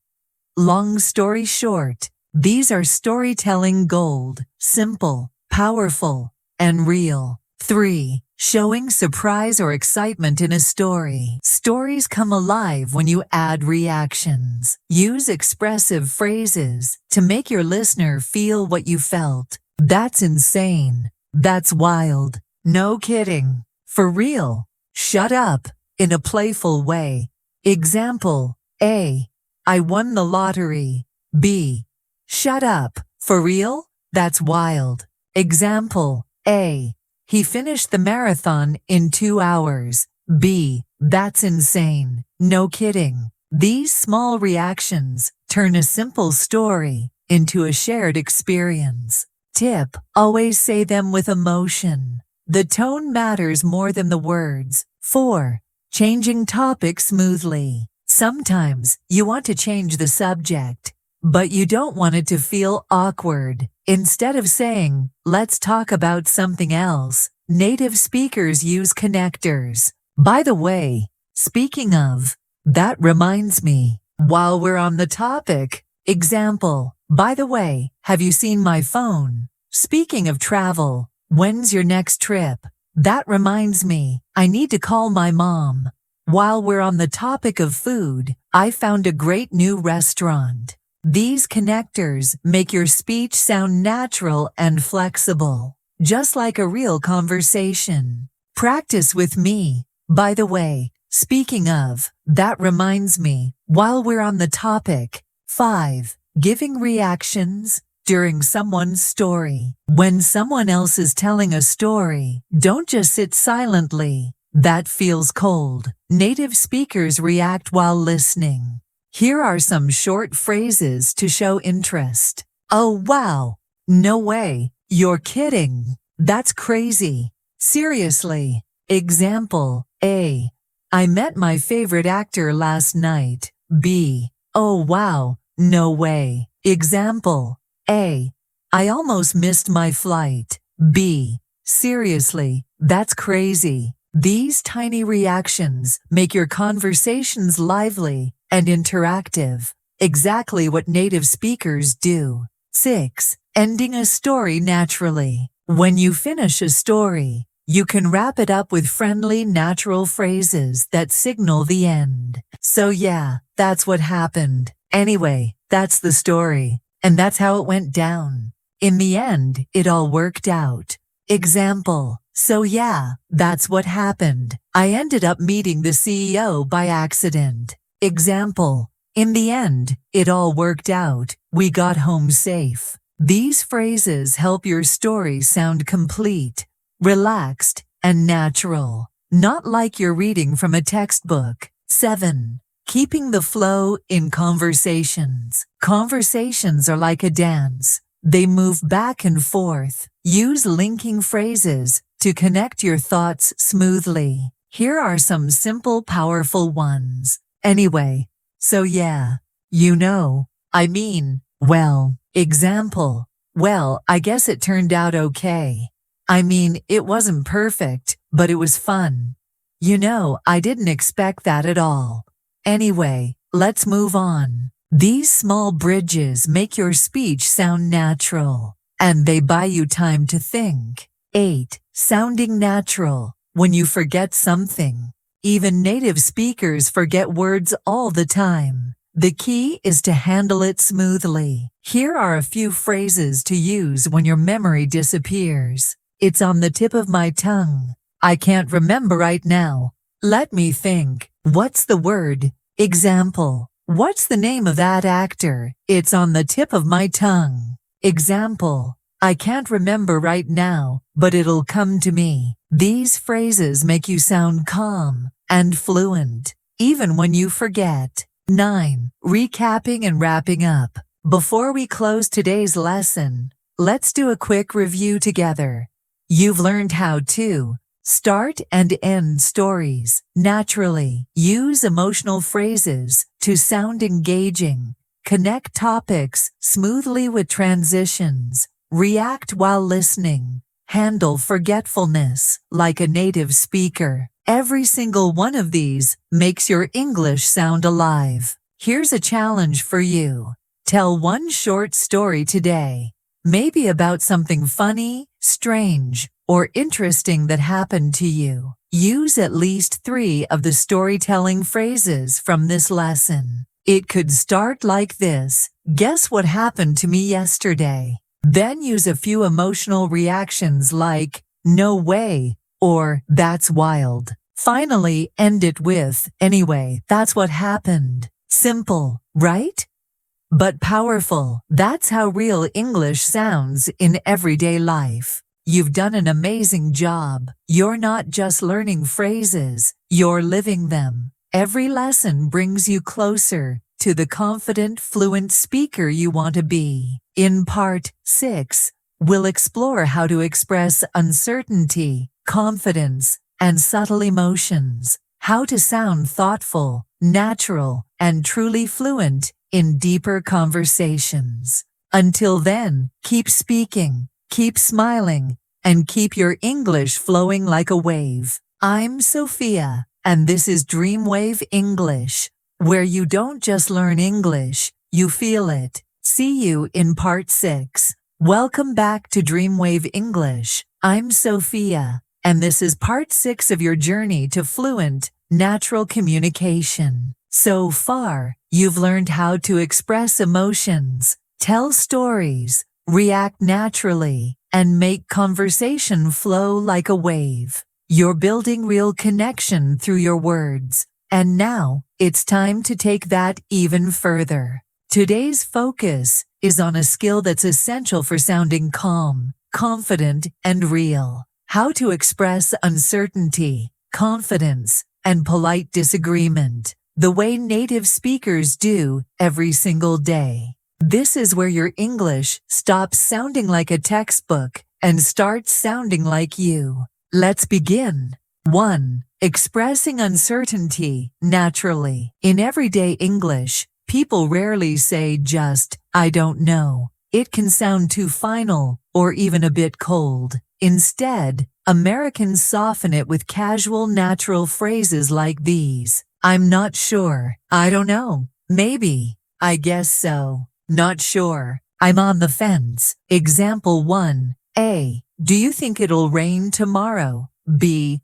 Long story short, these are storytelling gold, simple, powerful, and real. 3. Showing surprise or excitement in a story. Stories come alive when you add reactions. Use expressive phrases to make your listener feel what you felt. That's insane. That's wild. No kidding. For real. Shut up. In a playful way. Example, A. I won the lottery. B. Shut up. For real? That's wild. Example, A. He finished the marathon in 2 hours. B. That's insane. No kidding. These small reactions turn a simple story into a shared experience. Tip, always say them with emotion. The tone matters more than the words. 4. Changing topics smoothly. Sometimes you want to change the subject, but you don't want it to feel awkward. Instead of saying, let's talk about something else, native speakers use connectors. By the way, speaking of, that reminds me, while we're on the topic, example, by the way, have you seen my phone? Speaking of travel, when's your next trip? That reminds me, I need to call my mom. While we're on the topic of food, I found a great new restaurant. These connectors make your speech sound natural and flexible. just like a real conversation. Practice with me. By the way, speaking of, that reminds me, while we're on the topic, 5. Giving reactions during someone's story. When someone else is telling a story, don't just sit silently. That feels cold. Native speakers react while listening. Here are some short phrases to show interest. Oh wow! No way! You're kidding! That's crazy! Seriously! Example A. I met my favorite actor last night. B. Oh wow! No way! Example A. I almost missed my flight. B. Seriously, that's crazy. These tiny reactions make your conversations lively and interactive. Exactly what native speakers do. 6. Ending a story naturally. When you finish a story, you can wrap it up with friendly, natural phrases that signal the end. So yeah, that's what happened. Anyway, that's the story. And that's how it went down. In the end, it all worked out. Example. So yeah, that's what happened. I ended up meeting the CEO by accident. Example. In the end, it all worked out. We got home safe. These phrases help your story sound complete, relaxed, and natural. Not like you're reading from a textbook. 7. Keeping the flow in conversations. Conversations are like a dance. They move back and forth. Use linking phrases to connect your thoughts smoothly. Here are some simple, powerful ones. Anyway, so yeah, well. Example. Well, I guess it turned out okay. It wasn't perfect, but it was fun. I didn't expect that at all. Anyway, let's move on. These small bridges make your speech sound natural, and they buy you time to think. 8. Sounding natural. When you forget something, even native speakers forget words all the time. The key is to handle it smoothly. Here are a few phrases to use when your memory disappears. It's on the tip of my tongue. I can't remember right now. Let me think. What's the word? Example. What's the name of that actor? It's on the tip of my tongue. Example. I can't remember right now, but it'll come to me. These phrases make you sound calm and fluent, even when you forget. 9. Recapping and wrapping up. Before we close today's lesson, let's do a quick review together. You've learned how to start and end stories naturally, use emotional phrases to sound engaging, connect topics smoothly with transitions, react while listening, handle forgetfulness like a native speaker. Every single one of these makes your English sound alive. Here's a challenge for you. Tell one short story today, maybe about something funny, strange, or interesting that happened to you. Use at least 3 of the storytelling phrases from this lesson. It could start like this: guess what happened to me yesterday? Then use a few emotional reactions like, no way, or that's wild. Finally, end it with, anyway, that's what happened. Simple, right? But powerful. That's how real English sounds in everyday life. You've done an amazing job. You're not just learning phrases, you're living them. Every lesson brings you closer to the confident, fluent speaker you want to be. In Part 6, we'll explore how to express uncertainty, confidence, and subtle emotions, how to sound thoughtful, natural, and truly fluent in deeper conversations. Until then, keep speaking, keep smiling, and keep your English flowing like a wave. I'm Sophia, and this is DreamWave English, where you don't just learn English, you feel it. See you in Part 6. Welcome back to DreamWave English. I'm Sophia, and this is Part 6 of your journey to fluent, natural communication. So far, you've learned how to express emotions, tell stories, react naturally, and make conversation flow like a wave. You're building real connection through your words. And now, it's time to take that even further. Today's focus is on a skill that's essential for sounding calm, confident, and real. How to express uncertainty, confidence, and polite disagreement, the way native speakers do every single day. This is where your English stops sounding like a textbook and starts sounding like you. Let's begin. 1. Expressing uncertainty naturally. In everyday English, people rarely say just, "I don't know." It can sound too final or even a bit cold. Instead, Americans soften it with casual, natural phrases like these. "I'm not sure." "I don't know." "Maybe." "I guess so." "Not sure." "I'm on the fence." Example 1. A. Do you think it'll rain tomorrow? B.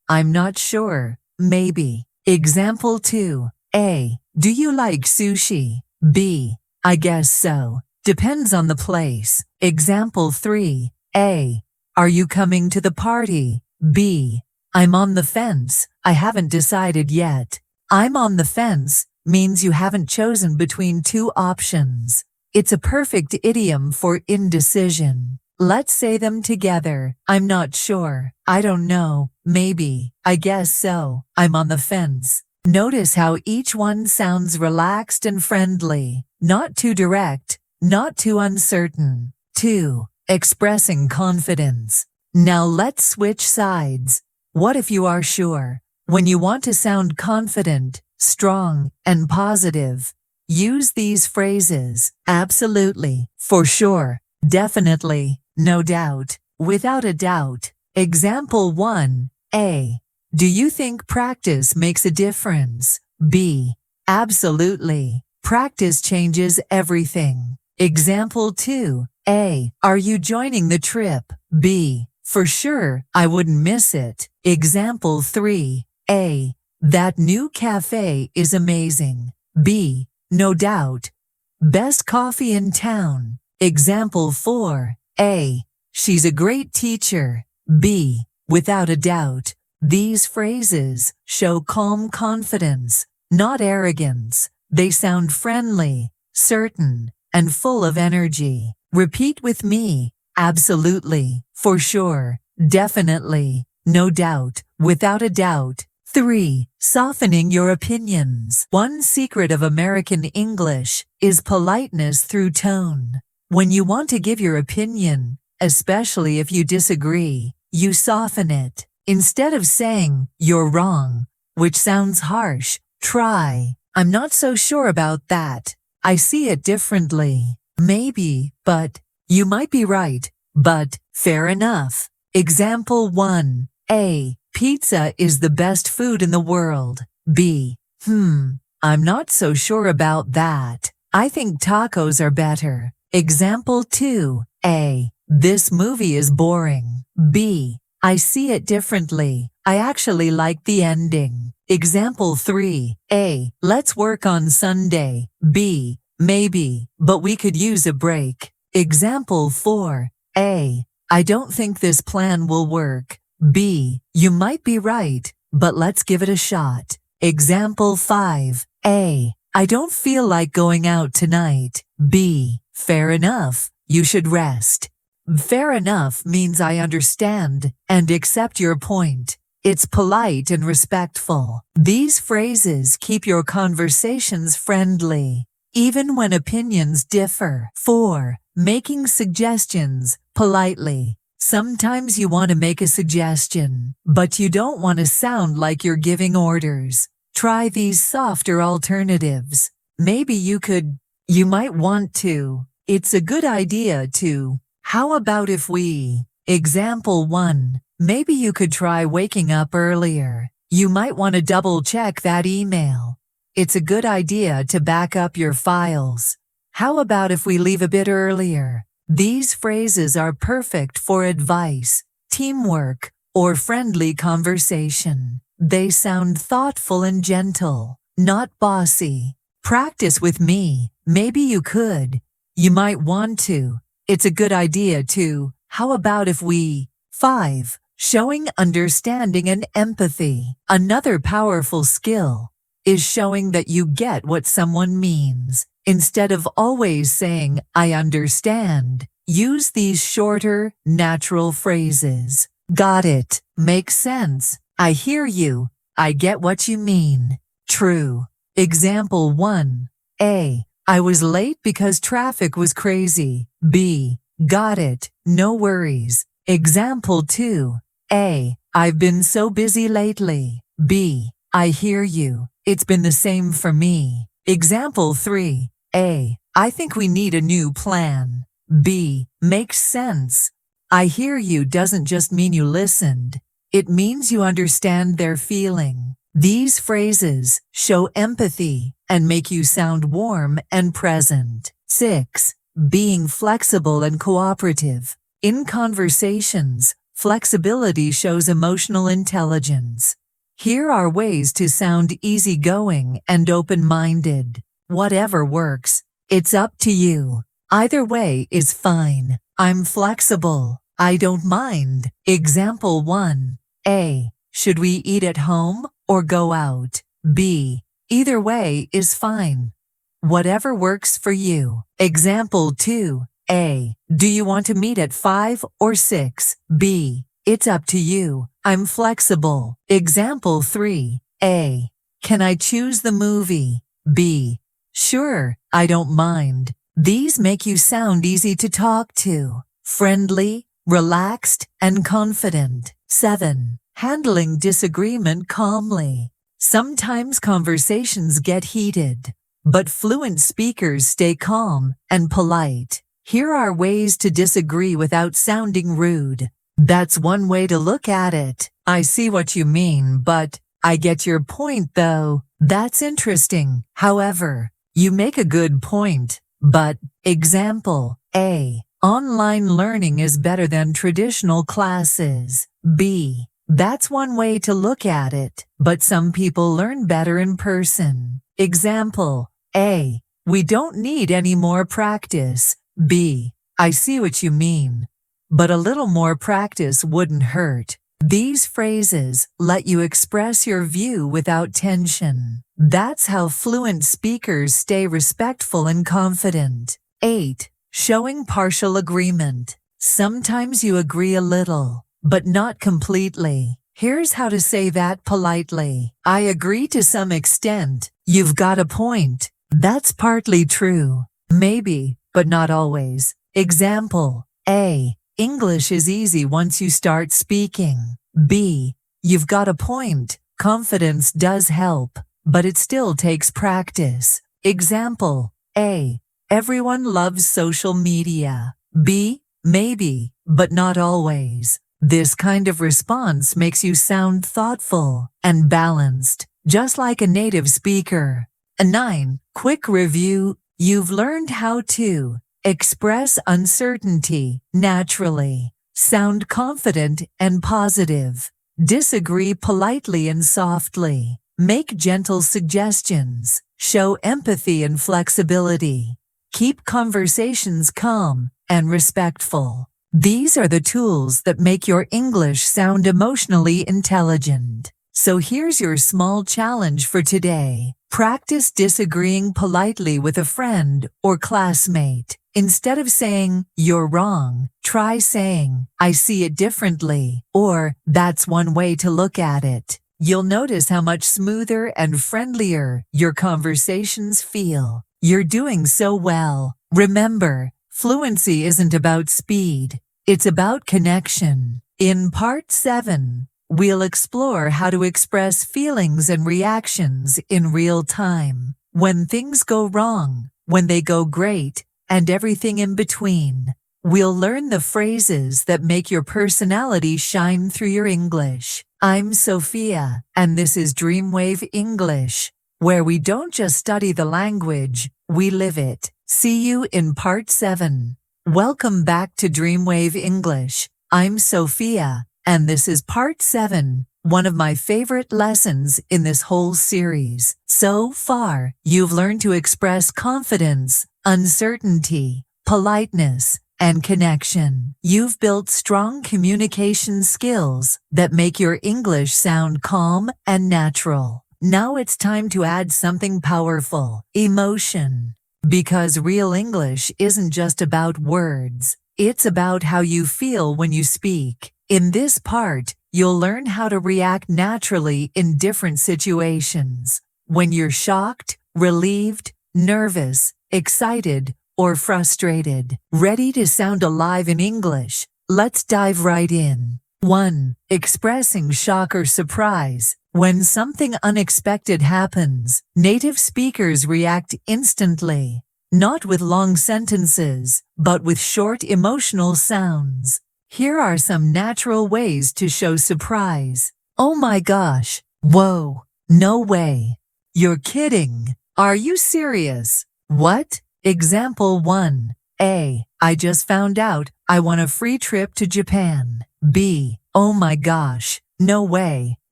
I'm not sure. Maybe. Example 2. A. Do you like sushi? B. I guess so. Depends on the place. Example 3. A. Are you coming to the party? B. I'm on the fence. I haven't decided yet. I'm on the fence means you haven't chosen between two options. It's a perfect idiom for indecision. Let's say them together. I'm not sure. I don't know. Maybe. I guess so. I'm on the fence. Notice how each one sounds relaxed and friendly. Not too direct. Not too uncertain. 2. Expressing confidence. Now let's switch sides. What if you are sure? When you want to sound confident, strong, and positive, use these phrases. Absolutely. For sure. Definitely. No doubt. Without a doubt. Example 1. A. Do you think practice makes a difference? B. Absolutely. Practice changes everything. Example 2. A. Are you joining the trip? B. For sure, I wouldn't miss it. Example 3. A. That new cafe is amazing. B. No doubt. Best coffee in town. Example 4. A. She's a great teacher. B. Without a doubt. These phrases show calm confidence, not arrogance. They sound friendly, certain, and full of energy. Repeat with me. Absolutely. For sure. Definitely. No doubt. Without a doubt. 3. Softening your opinions. One secret of American English is politeness through tone. When you want to give your opinion, especially if you disagree, you soften it. Instead of saying, "You're wrong," which sounds harsh, try, "I'm not so sure about that. I see it differently. Maybe, but, you might be right, but, fair enough." Example 1. A. Pizza is the best food in the world. B. I'm not so sure about that. I think tacos are better. Example 2. A. This movie is boring. B. I see it differently. I actually like the ending. Example 3. A. Let's work on Sunday. B. Maybe, but we could use a break. Example 4. A. I don't think this plan will work. B. You might be right, but let's give it a shot. Example 5. A. I don't feel like going out tonight. B. Fair enough. You should rest. Fair enough means I understand and accept your point. It's polite and respectful. These phrases keep your conversations friendly, even when opinions differ. 4. Making suggestions politely. Sometimes you want to make a suggestion, but you don't want to sound like you're giving orders. Try these softer alternatives. Maybe you might want to. It's a good idea to. How about if we? Example 1. Maybe you could try waking up earlier. You might want to double check that email. It's a good idea to back up your files. How about if we leave a bit earlier? These phrases are perfect for advice, teamwork, or friendly conversation. They sound thoughtful and gentle, not bossy. Practice with me. Maybe you could. You might want to. It's a good idea to. How about if we 5. Showing understanding and empathy. Another powerful skill is showing that you get what someone means. Instead of always saying, I understand, use these shorter, natural phrases. Got it. Makes sense. I hear you. I get what you mean. True. Example 1. A. I was late because traffic was crazy. B. Got it. No worries. Example 2. A. I've been so busy lately. B. I hear you. It's been the same for me. Example 3. A. I think we need a new plan. B. Makes sense. I hear you doesn't just mean you listened. It means you understand their feeling. These phrases show empathy and make you sound warm and present. 6. Being flexible and cooperative. In conversations, flexibility shows emotional intelligence. Here are ways to sound easygoing and open-minded. Whatever works. It's up to you. Either way is fine. I'm flexible. I don't mind. Example 1. A. Should we eat at home or go out? B. Either way is fine. Whatever works for you. Example 2. A. Do you want to meet at 5 or 6? B. It's up to you. I'm flexible. Example 3. A. Can I choose the movie? B. Sure, I don't mind. These make you sound easy to talk to. Friendly, relaxed, and confident. 7. Handling disagreement calmly. Sometimes conversations get heated, but fluent speakers stay calm and polite. Here are ways to disagree without sounding rude. That's one way to look at it. I see what you mean, but I get your point though. That's interesting. However, you make a good point. But, example, A. Online learning is better than traditional classes. B. That's one way to look at it, but some people learn better in person. Example, A. We don't need any more practice. B. I see what you mean, but a little more practice wouldn't hurt. These phrases let you express your view without tension. That's how fluent speakers stay respectful and confident. 8. Showing partial agreement. Sometimes you agree a little, but not completely. Here's how to say that politely. I agree to some extent. You've got a point. That's partly true. Maybe, but not always. Example, A. English is easy once you start speaking. B. You've got a point. Confidence does help, but it still takes practice. Example, A. Everyone loves social media. B. Maybe, but not always. This kind of response makes you sound thoughtful and balanced, just like a native speaker. 9. Quick review. You've learned how to express uncertainty naturally, sound confident and positive, disagree politely and softly, make gentle suggestions, show empathy and flexibility, keep conversations calm and respectful. These are the tools that make your English sound emotionally intelligent. So here's your small challenge for today. Practice disagreeing politely with a friend or classmate. Instead of saying, you're wrong, try saying, I see it differently, or that's one way to look at it. You'll notice how much smoother and friendlier your conversations feel. You're doing so well. Remember, fluency isn't about speed. It's about connection. In Part 7, we'll explore how to express feelings and reactions in real time. When things go wrong, when they go great, and everything in between. We'll learn the phrases that make your personality shine through your English. I'm Sophia, and this is DreamWave English, where we don't just study the language, we live it. See you in Part 7. Welcome back to DreamWave English. I'm Sophia, and this is Part 7, one of my favorite lessons in this whole series. So far, you've learned to express confidence, uncertainty, politeness, and connection. You've built strong communication skills that make your English sound calm and natural. Now it's time to add something powerful: emotion. Because real English isn't just about words, it's about how you feel when you speak. In this part, you'll learn how to react naturally in different situations. When you're shocked, relieved, nervous, excited, or frustrated. Ready to sound alive in English? Let's dive right in. 1. Expressing shock or surprise. When something unexpected happens, native speakers react instantly, not with long sentences, but with short emotional sounds. Here are some natural ways to show surprise. Oh my gosh! Whoa! No way! You're kidding! Are you serious? What? Example 1. A. I just found out I won a free trip to Japan. B. Oh my gosh! No way!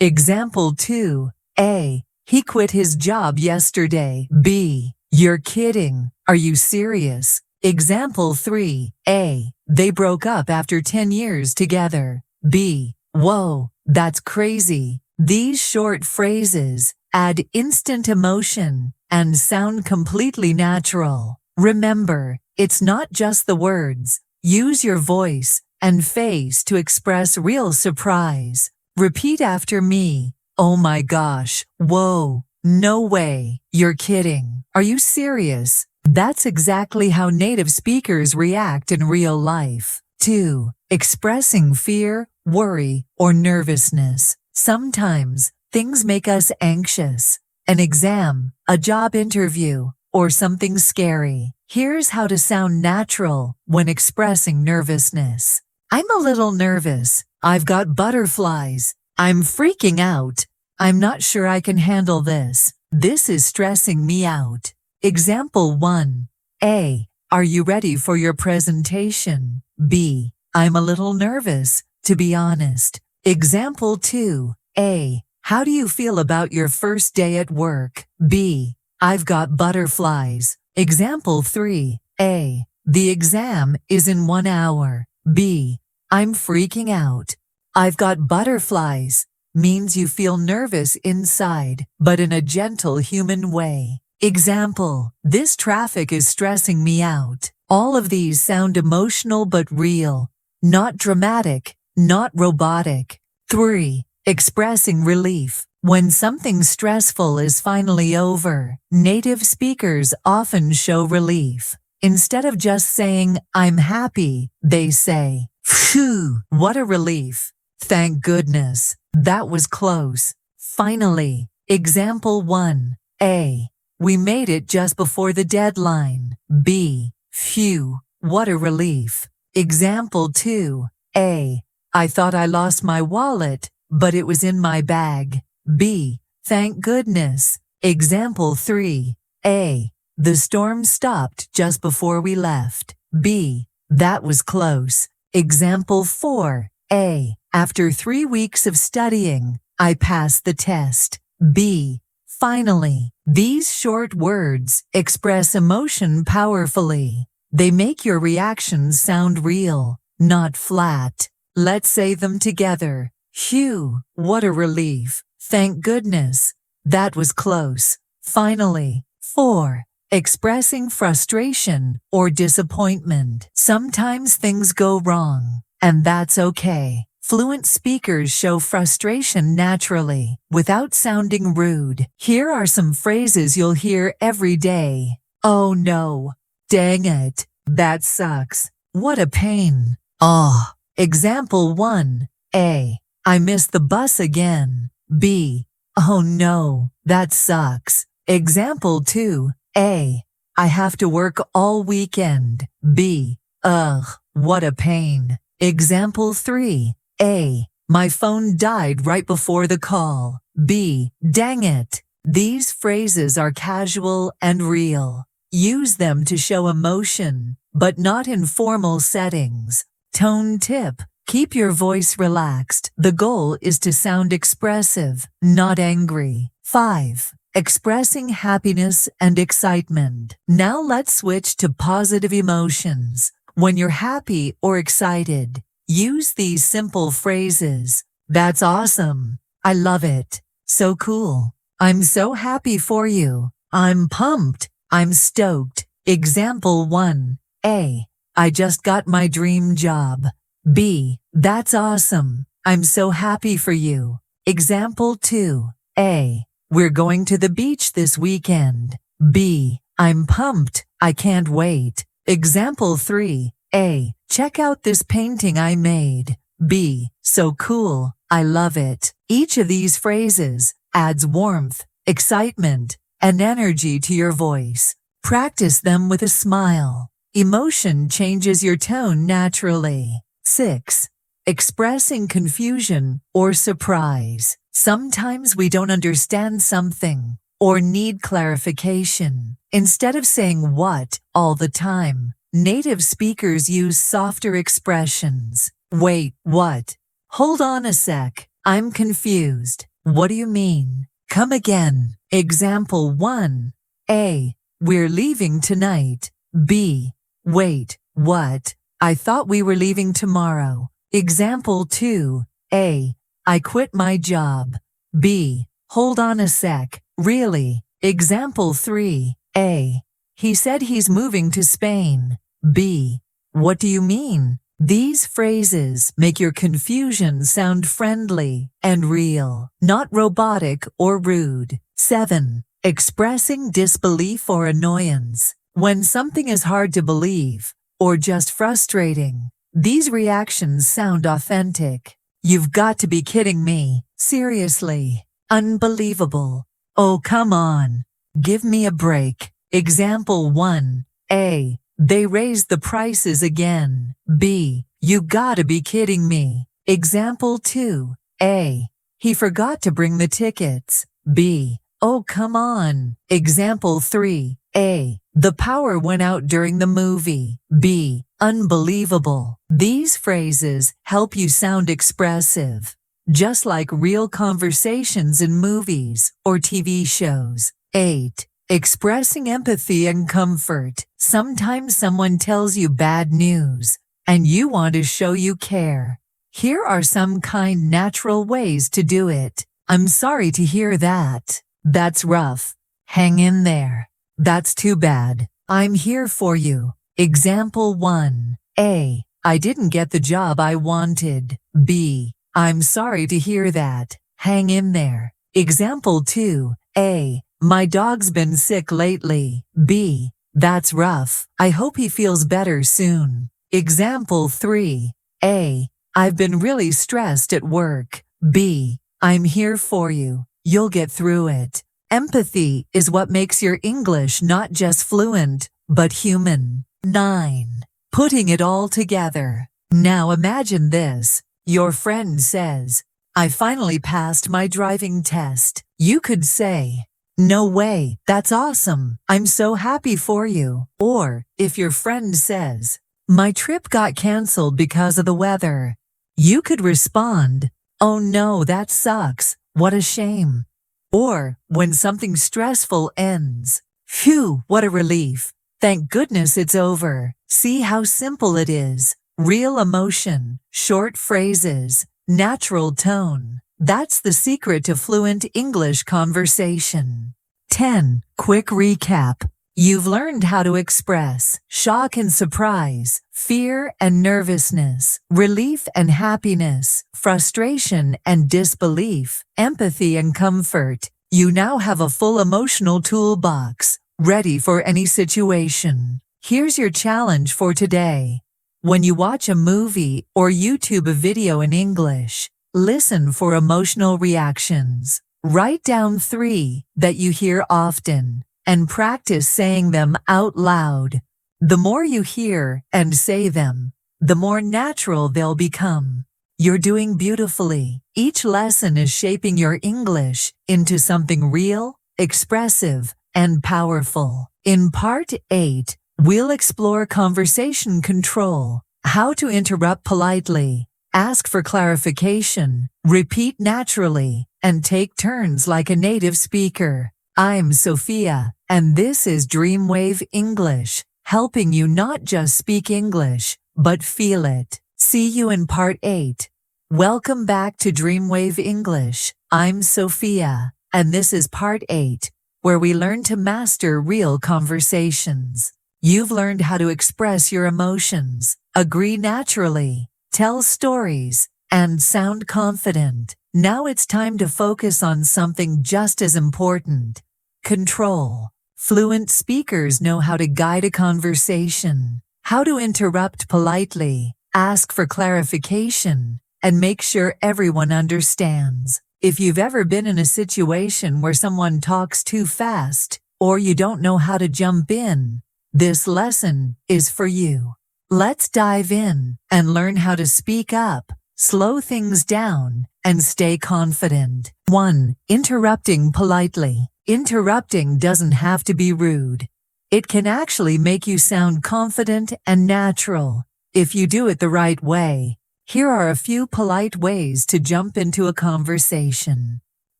Example 2. A. He quit his job yesterday. B. You're kidding! Are you serious? Example 3. A. They broke up after 10 years together. B. Whoa, that's crazy. These short phrases add instant emotion and sound completely natural. Remember, it's not just the words. Use your voice and face to express real surprise. Repeat after me. Oh my gosh, whoa, no way, you're kidding. Are you serious? That's exactly how native speakers react in real life. 2. Expressing fear, worry, or nervousness. Sometimes, things make us anxious. An exam, a job interview, or something scary. Here's how to sound natural when expressing nervousness. I'm a little nervous. I've got butterflies. I'm freaking out. I'm not sure I can handle this. This is stressing me out. Example 1. A. Are you ready for your presentation? B. I'm a little nervous, to be honest. Example 2. A. How do you feel about your first day at work? B. I've got butterflies. Example 3. A. The exam is in 1 hour. B. I'm freaking out. I've got butterflies means you feel nervous inside, but in a gentle human way. Example, this traffic is stressing me out. All of these sound emotional but real, not dramatic, not robotic. 3. Expressing relief. When something stressful is finally over, native speakers often show relief. Instead of just saying, I'm happy, they say, phew, what a relief. Thank goodness. That was close. Finally, example 1. A. We made it just before the deadline. B. Phew, what a relief. Example 2. A. I thought I lost my wallet, but it was in my bag. B. Thank goodness. Example 3. A. The storm stopped just before we left. B. That was close. Example 4. A. After 3 weeks of studying, I passed the test. B. Finally, these short words express emotion powerfully. They make your reactions sound real, not flat. Let's say them together. Phew, what a relief. Thank goodness. That was close. Finally. 4. Expressing frustration or disappointment. Sometimes things go wrong, and that's okay. Fluent speakers show frustration naturally, without sounding rude. Here are some phrases you'll hear every day. Oh no. Dang it. That sucks. What a pain. Oh. Example 1. A. I missed the bus again. B. Oh no. That sucks. Example 2. A. I have to work all weekend. B. Ugh. What a pain. Example 3. A. My phone died right before the call. B. Dang it. These phrases are casual and real. Use them to show emotion, but not in formal settings. Tone tip. Keep your voice relaxed. The goal is to sound expressive, not angry. 5. Expressing happiness and excitement. Now let's switch to positive emotions. When you're happy or excited, use these simple phrases. That's awesome. I love it. So cool. I'm so happy for you. I'm pumped. I'm stoked. Example 1. A. I just got my dream job. B. That's awesome. I'm so happy for you. Example 2. A. We're going to the beach this weekend. B. I'm pumped. I can't wait. Example 3. A. Check out this painting I made. B. So cool. I love it. Each of these phrases adds warmth, excitement, and energy to your voice. Practice them with a smile. Emotion changes your tone naturally. 6. Expressing confusion or surprise. Sometimes we don't understand something or need clarification. Instead of saying what all the time, native speakers use softer expressions. Wait, what? Hold on a sec. I'm confused. What do you mean? Come again. Example 1. A. We're leaving tonight. B. Wait, what? I thought we were leaving tomorrow. Example 2. A. I quit my job. B. Hold on a sec. Really? Example 3. A. He said he's moving to Spain. B. What do you mean? These phrases make your confusion sound friendly and real, not robotic or rude. 7. Expressing disbelief or annoyance. When something is hard to believe or just frustrating, these reactions sound authentic. You've got to be kidding me. Seriously. Unbelievable. Oh, come on. Give me a break. Example 1. A. They raised the prices again. B. You gotta be kidding me. Example 2. A. He forgot to bring the tickets. B. Oh, come on. Example 3. A. The power went out during the movie. B. Unbelievable. These phrases help you sound expressive, just like real conversations in movies or TV shows. 8. Expressing empathy and comfort. Sometimes someone tells you bad news, and you want to show you care. Here are some kind, natural ways to do it. I'm sorry to hear that. That's rough. Hang in there. That's too bad. I'm here for you. Example 1. A. I didn't get the job I wanted. B. I'm sorry to hear that. Hang in there. Example 2. A. My dog's been sick lately. B. That's rough. I hope he feels better soon. Example 3. A. I've been really stressed at work. B. I'm here for you. You'll get through it. Empathy is what makes your English not just fluent, but human. 9. Putting it all together. Now imagine this. Your friend says, I finally passed my driving test. You could say, no way, that's awesome. I'm so happy for you. Or, if your friend says, my trip got canceled because of the weather, you could respond, oh no, that sucks. What a shame. Or, when something stressful ends, phew, what a relief. Thank goodness it's over. See how simple it is. Real emotion, short phrases, natural tone. That's the secret to fluent English conversation. 10. Quick recap. You've learned how to express shock and surprise, fear and nervousness, relief and happiness, frustration and disbelief, empathy and comfort. You now have a full emotional toolbox, ready for any situation. Here's your challenge for today. When you watch a movie or YouTube video in English, listen for emotional reactions. Write down 3 that you hear often and practice saying them out loud. The more you hear and say them, the more natural they'll become. You're doing beautifully. Each lesson is shaping your English into something real, expressive, and powerful. In Part 8, we'll explore conversation control, how to interrupt politely, ask for clarification, repeat naturally, and take turns like a native speaker. I'm Sophia, and this is DreamWave English. helping you not just speak English, but feel it. See you in Part 8. Welcome back to DreamWave English. I'm Sophia, and this is Part 8, where we learn to master real conversations. You've learned how to express your emotions, agree naturally, tell stories, and sound confident. Now it's time to focus on something just as important: control. Fluent speakers know how to guide a conversation, how to interrupt politely, ask for clarification, and make sure everyone understands. If you've ever been in a situation where someone talks too fast, or you don't know how to jump in, this lesson is for you. Let's dive in and learn how to speak up, slow things down, and stay confident. 1. Interrupting politely. Interrupting doesn't have to be rude. It can actually make you sound confident and natural. If you do it the right way, here are a few polite ways to jump into a conversation.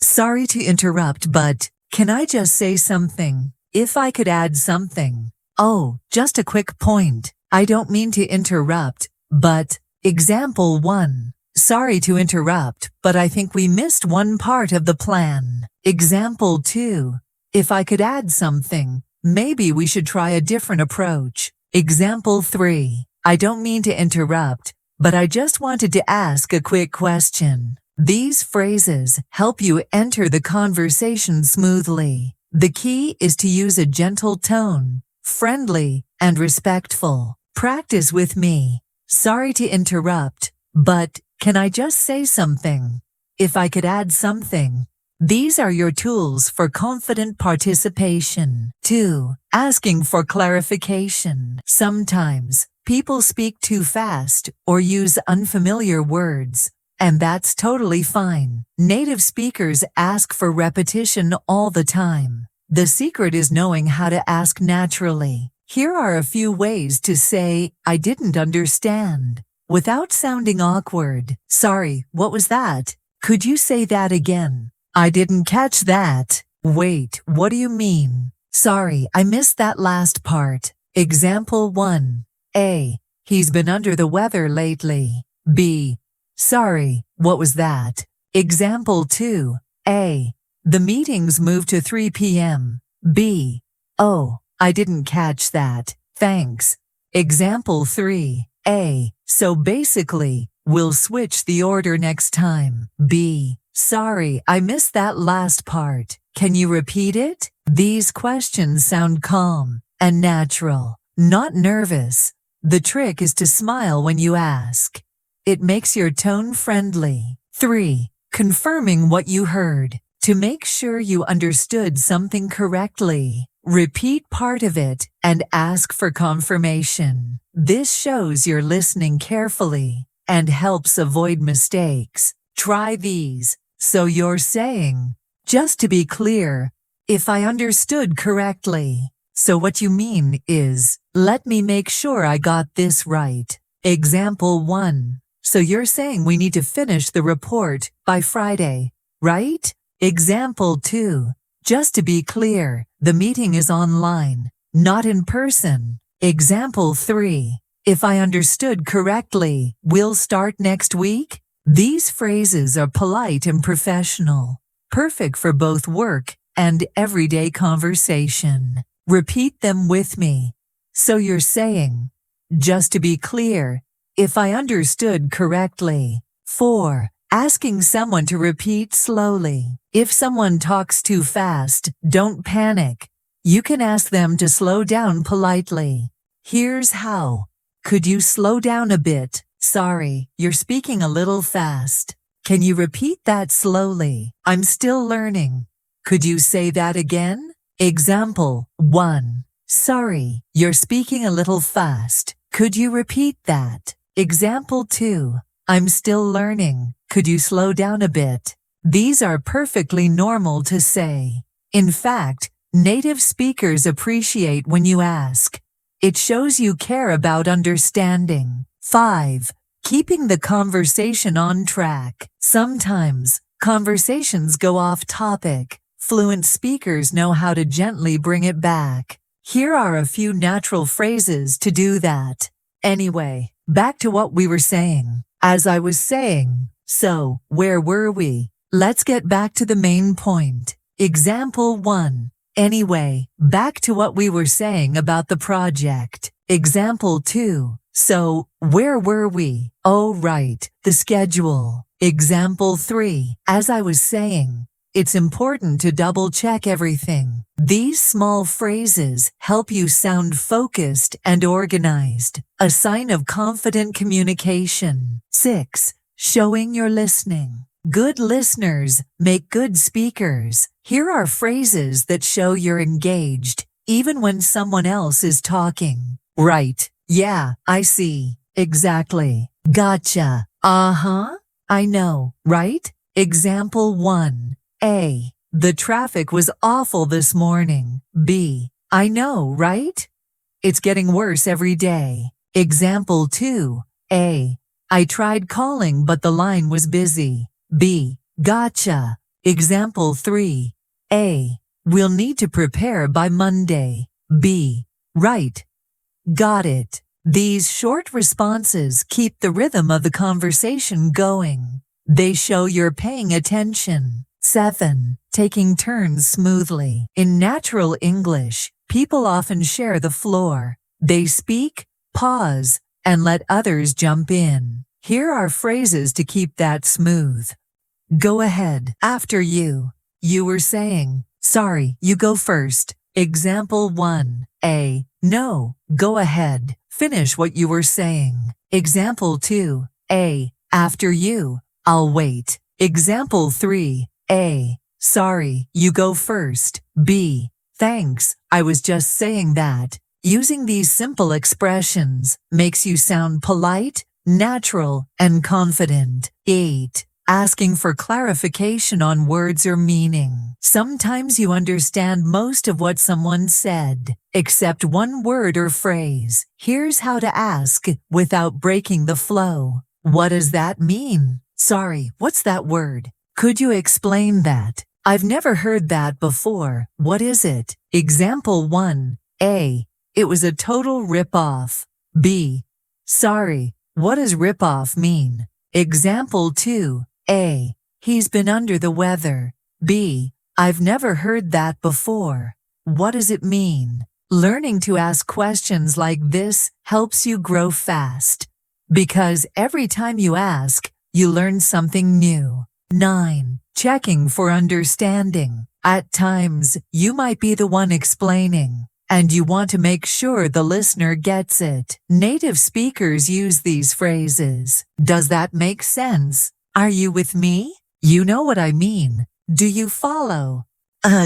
Sorry to interrupt, but can I just say something? If I could add something. Oh, just a quick point. I don't mean to interrupt, but example 1. Sorry to interrupt, but I think we missed one part of the plan. Example 2. If I could add something, maybe we should try a different approach. Example 3. I don't mean to interrupt, but I just wanted to ask a quick question. These phrases help you enter the conversation smoothly. The key is to use a gentle tone, friendly and respectful. Practice with me. Sorry to interrupt, but can I just say something? If I could add something. These are your tools for confident participation. 2. Asking for clarification. Sometimes people speak too fast or use unfamiliar words, and that's totally fine. Native speakers ask for repetition all the time. The secret is knowing how to ask naturally. Here are a few ways to say, "I didn't understand," without sounding awkward. Sorry, what was that? Could you say that again? I didn't catch that. Wait, what do you mean? Sorry, I missed that last part. Example 1. A. He's been under the weather lately. B. Sorry, what was that? Example 2. A. The meeting's moved to 3 p.m. B. Oh, I didn't catch that. Thanks. Example 3. A. So basically, we'll switch the order next time. B. Sorry, I missed that last part. Can you repeat it? These questions sound calm and natural, not nervous. The trick is to smile when you ask. It makes your tone friendly. 3. Confirming what you heard. To make sure you understood something correctly, repeat part of it and ask for confirmation. This shows you're listening carefully and helps avoid mistakes. Try these. So you're saying, just to be clear, if I understood correctly. So what you mean is, let me make sure I got this right. Example 1. So you're saying we need to finish the report by Friday, right? Example 2. Just to be clear, the meeting is online, not in person. Example 3. If I understood correctly, we'll start next week? These phrases are polite and professional, perfect for both work and everyday conversation. Repeat them with me. So you're saying, just to be clear, if I understood correctly. 4. Asking someone to repeat slowly. If someone talks too fast, don't panic. You can ask them to slow down politely. Here's how. Could you slow down a bit? Sorry, you're speaking a little fast. Can you repeat that slowly? I'm still learning. Could you say that again? Example 1. Sorry, you're speaking a little fast. Could you repeat that? Example 2. I'm still learning. Could you slow down a bit? These are perfectly normal to say. In fact, native speakers appreciate when you ask. It shows you care about understanding. 5. Keeping the conversation on track. Sometimes, conversations go off topic. Fluent speakers know how to gently bring it back. Here are a few natural phrases to do that. Anyway, back to what we were saying. As I was saying, so, where were we? Let's get back to the main point. Example 1. Anyway, back to what we were saying about the project. Example 2. So, where were we? Oh, right, the schedule. Example 3. As I was saying, it's important to double-check everything. These small phrases help you sound focused and organized, a sign of confident communication. 6. Showing you're listening. Good listeners make good speakers. Here are phrases that show you're engaged, even when someone else is talking. Right. Yeah, I see. Exactly. Gotcha. Uh-huh. I know, right? Example 1. A. The traffic was awful this morning. B. I know, right? It's getting worse every day. Example 2. A. I tried calling but the line was busy. B. Gotcha. Example 3. A. We'll need to prepare by Monday. B. Right. Got it. These short responses keep the rhythm of the conversation going. They show you're paying attention. 7. Taking turns smoothly. In natural English, people often share the floor. They speak, pause, and let others jump in. Here are phrases to keep that smooth. Go ahead. After you. You were saying. Sorry, you go first. Example 1. A. No, go ahead. Finish what you were saying. Example 2. A. After you. I'll wait. Example 3. A. Sorry, you go first. B. Thanks, I was just saying that. Using these simple expressions makes you sound polite, natural, and confident. 8. Asking for clarification on words or meaning. Sometimes you understand most of what someone said, except one word or phrase. Here's how to ask without breaking the flow. What does that mean? Sorry, what's that word? Could you explain that? I've never heard that before. What is it? Example 1. A. It was a total rip-off. B. Sorry, what does rip-off mean? Example 2. A. He's been under the weather. B. I've never heard that before. What does it mean? Learning to ask questions like this helps you grow fast. Because every time you ask, you learn something new. 9. Checking for understanding. At times, you might be the one explaining, and you want to make sure the listener gets it. Native speakers use these phrases. Does that make sense? Are you with me? You know what I mean. Do you follow?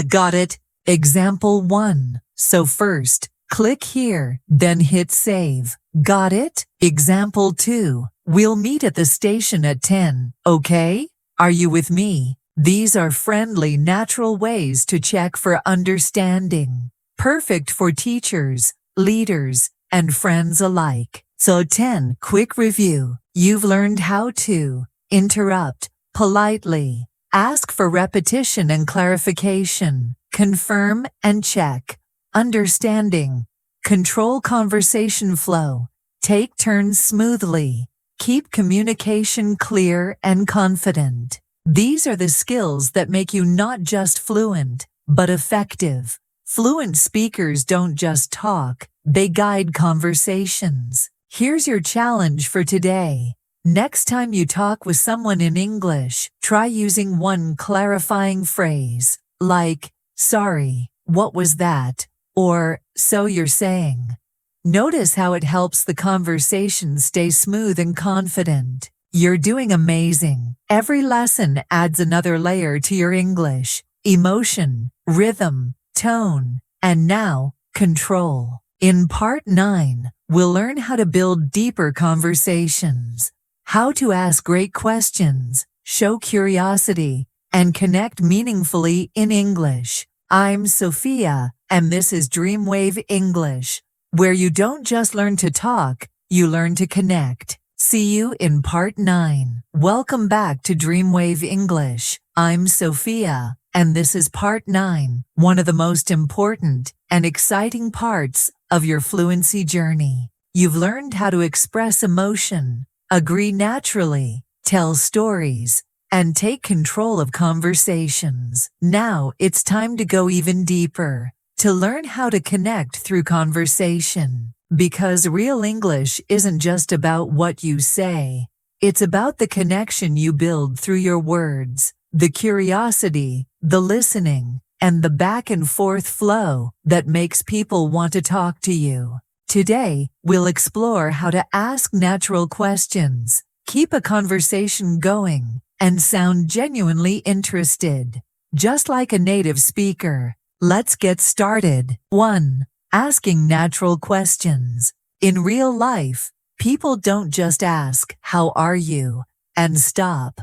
Got it. Example 1. So first, click here, then hit save. Got it? Example 2. We'll meet at the station at 10, okay? Are you with me? These are friendly, natural ways to check for understanding. Perfect for teachers, leaders, and friends alike. So 10. Quick review. You've learned how to interrupt politely, ask for repetition and clarification, confirm and check, understanding, control conversation flow, take turns smoothly, keep communication clear and confident. These are the skills that make you not just fluent, but effective. Fluent speakers don't just talk, they guide conversations. Here's your challenge for today. Next time you talk with someone in English, try using one clarifying phrase, like, sorry, what was that? Or, so you're saying. Notice how it helps the conversation stay smooth and confident. You're doing amazing. Every lesson adds another layer to your English. Emotion, rhythm, tone, and now, control. In Part 9, we'll learn how to build deeper conversations, how to ask great questions, show curiosity, and connect meaningfully in English. I'm Sophia, and this is DreamWave English, where you don't just learn to talk, you learn to connect. See you in Part 9. Welcome back to DreamWave English. I'm Sophia, and this is part 9, one of the most important and exciting parts of your fluency journey. You've learned how to express emotion, agree naturally, tell stories, and take control of conversations. Now it's time to go even deeper, to learn how to connect through conversation. Because real English isn't just about what you say. It's about the connection you build through your words, the curiosity, the listening, and the back and forth flow that makes people want to talk to you. Today, we'll explore how to ask natural questions, keep a conversation going, and sound genuinely interested, just like a native speaker. Let's get started. 1. Asking natural questions. In real life, people don't just ask, "How are you?" and stop.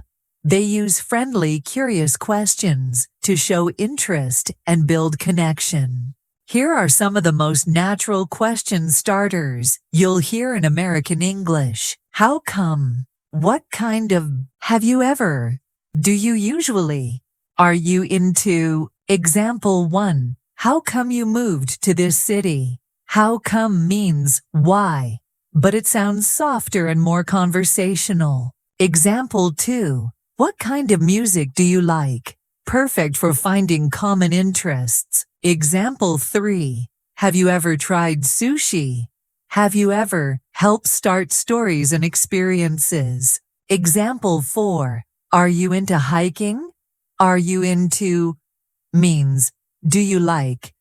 They use friendly, curious questions to show interest and build connection. Here are some of the most natural question starters you'll hear in American English. How come? What kind of? Have you ever? Do you usually? Are you into? Example 1. How come you moved to this city? How come means why, but it sounds softer and more conversational. Example 2. What kind of music do you like? Perfect for finding common interests. Example 3. Have you ever tried sushi? Have you ever helped start stories and experiences? Example 4. Are you into hiking? Are you into? Means, do you like?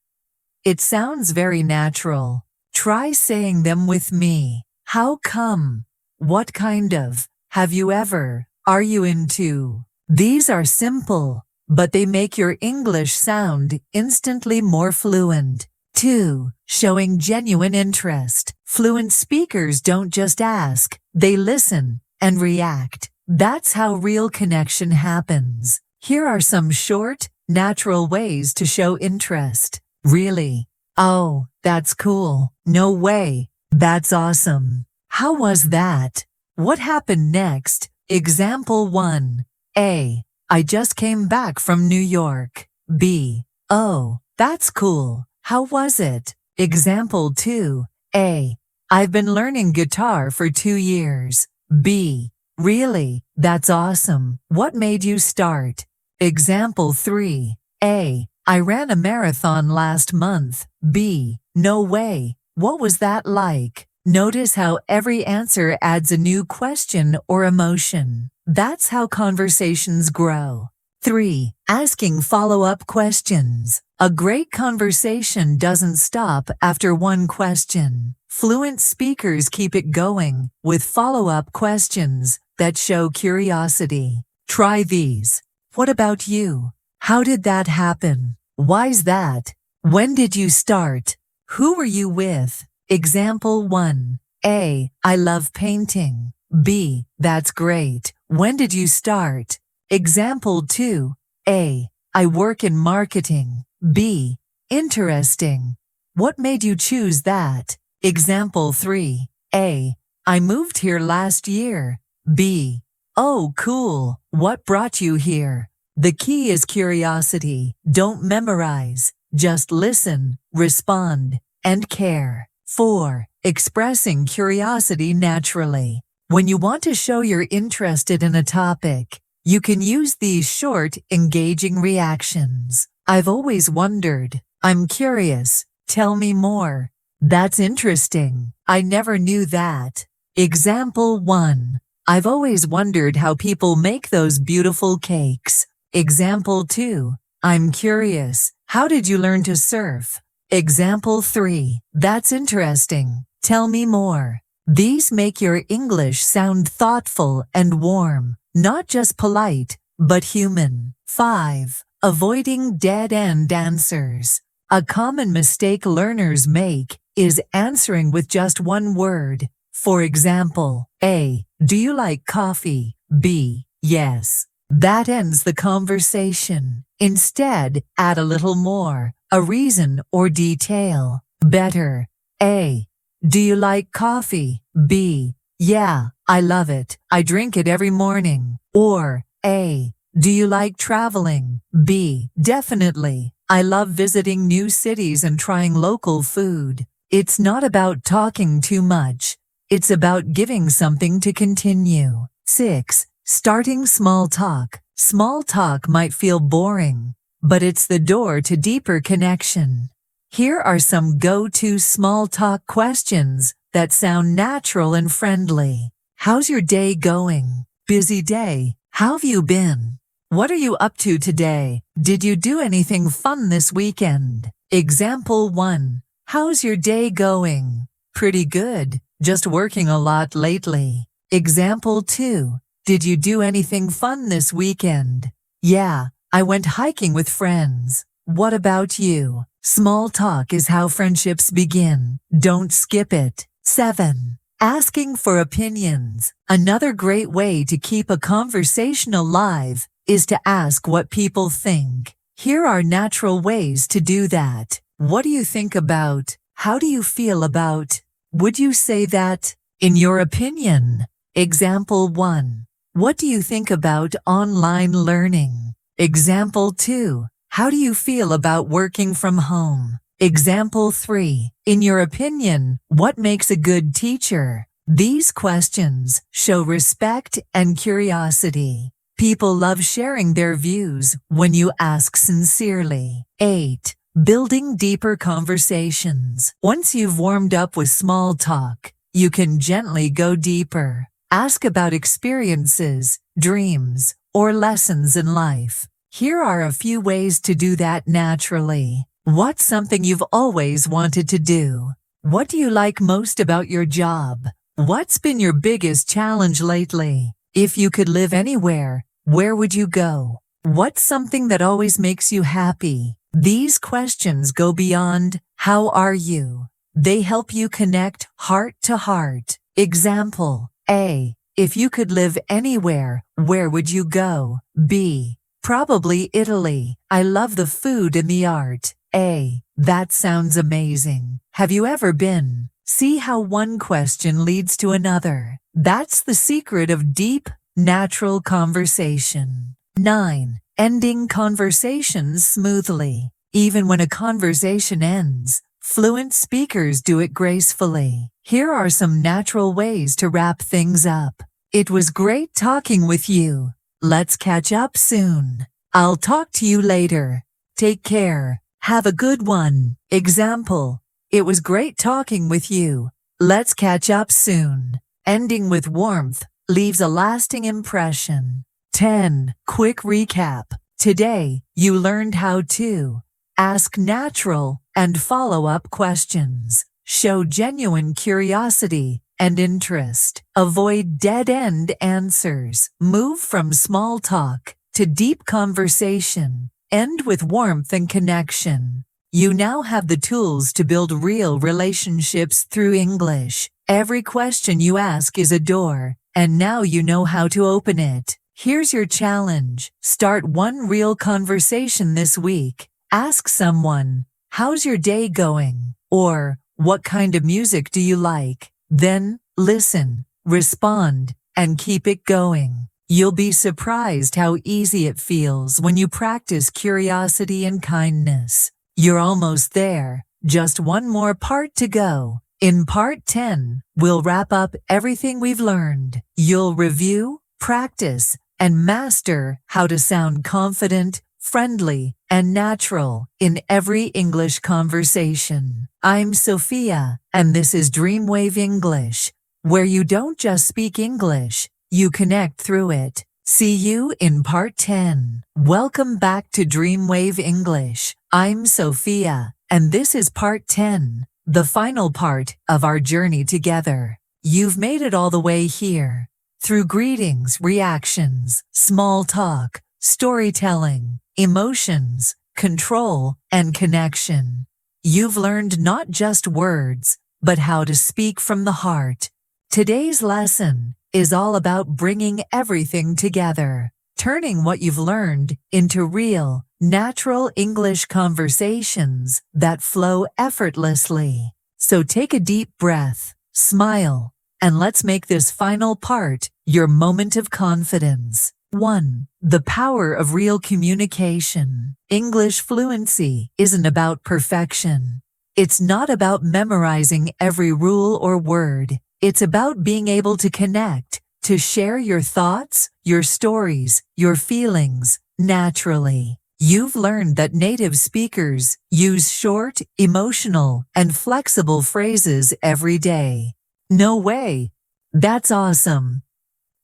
It sounds very natural. Try saying them with me. How come? What kind of? Have you ever? Are you into? These are simple, but they make your English sound instantly more fluent. 2. Showing genuine interest. Fluent speakers don't just ask, they listen and react. That's how real connection happens. Here are some short, natural ways to show interest. Really? Oh, that's cool. No way. That's awesome. How was that? What happened next? Example 1. A. I just came back from New York. B. Oh, that's cool. How was it? Example 2. A. I've been learning guitar for 2 years. B. Really? That's awesome. What made you start? Example 3. A. I ran a marathon last month. B. No way. What was that like? Notice how every answer adds a new question or emotion. That's how conversations grow. 3. Asking follow-up questions. A great conversation doesn't stop after one question. Fluent speakers keep it going with follow-up questions that show curiosity. Try these. What about you? How did that happen? Why's that? When did you start? Who were you with? Example 1. A. I love painting. B. That's great. When did you start? Example 2. A. I work in marketing. B. Interesting. What made you choose that? Example 3. A. I moved here last year. B. Oh, cool. What brought you here? The key is curiosity. Don't memorize. Just listen, respond, and care. 4. Expressing curiosity naturally. When you want to show you're interested in a topic, you can use these short, engaging reactions. I've always wondered. I'm curious. Tell me more. That's interesting. I never knew that. Example 1. I've always wondered how people make those beautiful cakes. Example 2. I'm curious. How did you learn to surf? Example 3. That's interesting. Tell me more. These make your English sound thoughtful and warm, not just polite, but human. 5. Avoiding dead-end answers. A common mistake learners make is answering with just one word. For example, A. Do you like coffee? B. Yes. That ends the conversation. Instead, add a little more, a reason or detail. Better. A. Do you like coffee? B. Yeah, I love it. I drink it every morning. Or A. Do you like traveling? B. Definitely. I love visiting new cities and trying local food. It's not about talking too much. It's about giving something to continue. 6. Starting small talk. Small talk might feel boring, but it's the door to deeper connection. Here are some go-to small talk questions that sound natural and friendly. How's your day going? Busy day. How have you been? What are you up to today? Did you do anything fun this weekend? Example 1. How's your day going? Pretty good. Just working a lot lately. Example 2. Did you do anything fun this weekend? Yeah, I went hiking with friends. What about you? Small talk is how friendships begin. Don't skip it. 7. Asking for opinions. Another great way to keep a conversation alive is to ask what people think. Here are natural ways to do that. What do you think about? How do you feel about? Would you say that? In your opinion. Example 1. What do you think about online learning? Example 2. How do you feel about working from home? Example 3. In your opinion, what makes a good teacher? These questions show respect and curiosity. People love sharing their views when you ask sincerely. 8. Building deeper conversations. Once you've warmed up with small talk, you can gently go deeper. Ask about experiences, dreams, or lessons in life. Here are a few ways to do that naturally. What's something you've always wanted to do? What do you like most about your job? What's been your biggest challenge lately? If you could live anywhere, where would you go? What's something that always makes you happy? These questions go beyond, how are you? They help you connect heart to heart. Example, A. If you could live anywhere, where would you go? B. Probably Italy. I love the food and the art. A. That sounds amazing. Have you ever been? See how one question leads to another. That's the secret of deep, natural conversation. 9. Ending conversations smoothly. Even when a conversation ends, fluent speakers do it gracefully. Here are some natural ways to wrap things up. It was great talking with you. Let's catch up soon. I'll talk to you later. Take care. Have a good one. Example, it was great talking with you. Let's catch up soon. Ending with warmth leaves a lasting impression. 10. Quick recap. Today, you learned how to ask natural and follow-up questions, show genuine curiosity and interest, avoid dead-end answers, move from small talk to deep conversation, end with warmth and connection. You now have the tools to build real relationships through English. Every question you ask is a door, and now you know how to open it. Here's your challenge. Start one real conversation this week. Ask someone, how's your day going? Or, what kind of music do you like? Then, listen, respond, and keep it going. You'll be surprised how easy it feels when you practice curiosity and kindness. You're almost there. Just one more part to go. In part 10, we'll wrap up everything we've learned. You'll review, practice, and master how to sound confident, friendly, and natural in every English conversation. I'm Sophia, and this is DreamWave English, where you don't just speak English, you connect through it. See you in part 10. Welcome back to DreamWave English. I'm Sophia, and this is part 10, the final part of our journey together. You've made it all the way here. Through greetings, reactions, small talk, storytelling, emotions, control, and connection. You've learned not just words, but how to speak from the heart. Today's lesson is all about bringing everything together, turning what you've learned into real, natural English conversations that flow effortlessly. So take a deep breath, smile, and let's make this final part your moment of confidence. 1. The power of real communication. English fluency isn't about perfection. It's not about memorizing every rule or word. It's about being able to connect, to share your thoughts, your stories, your feelings, naturally. You've learned that native speakers use short, emotional, and flexible phrases every day. No way. That's awesome.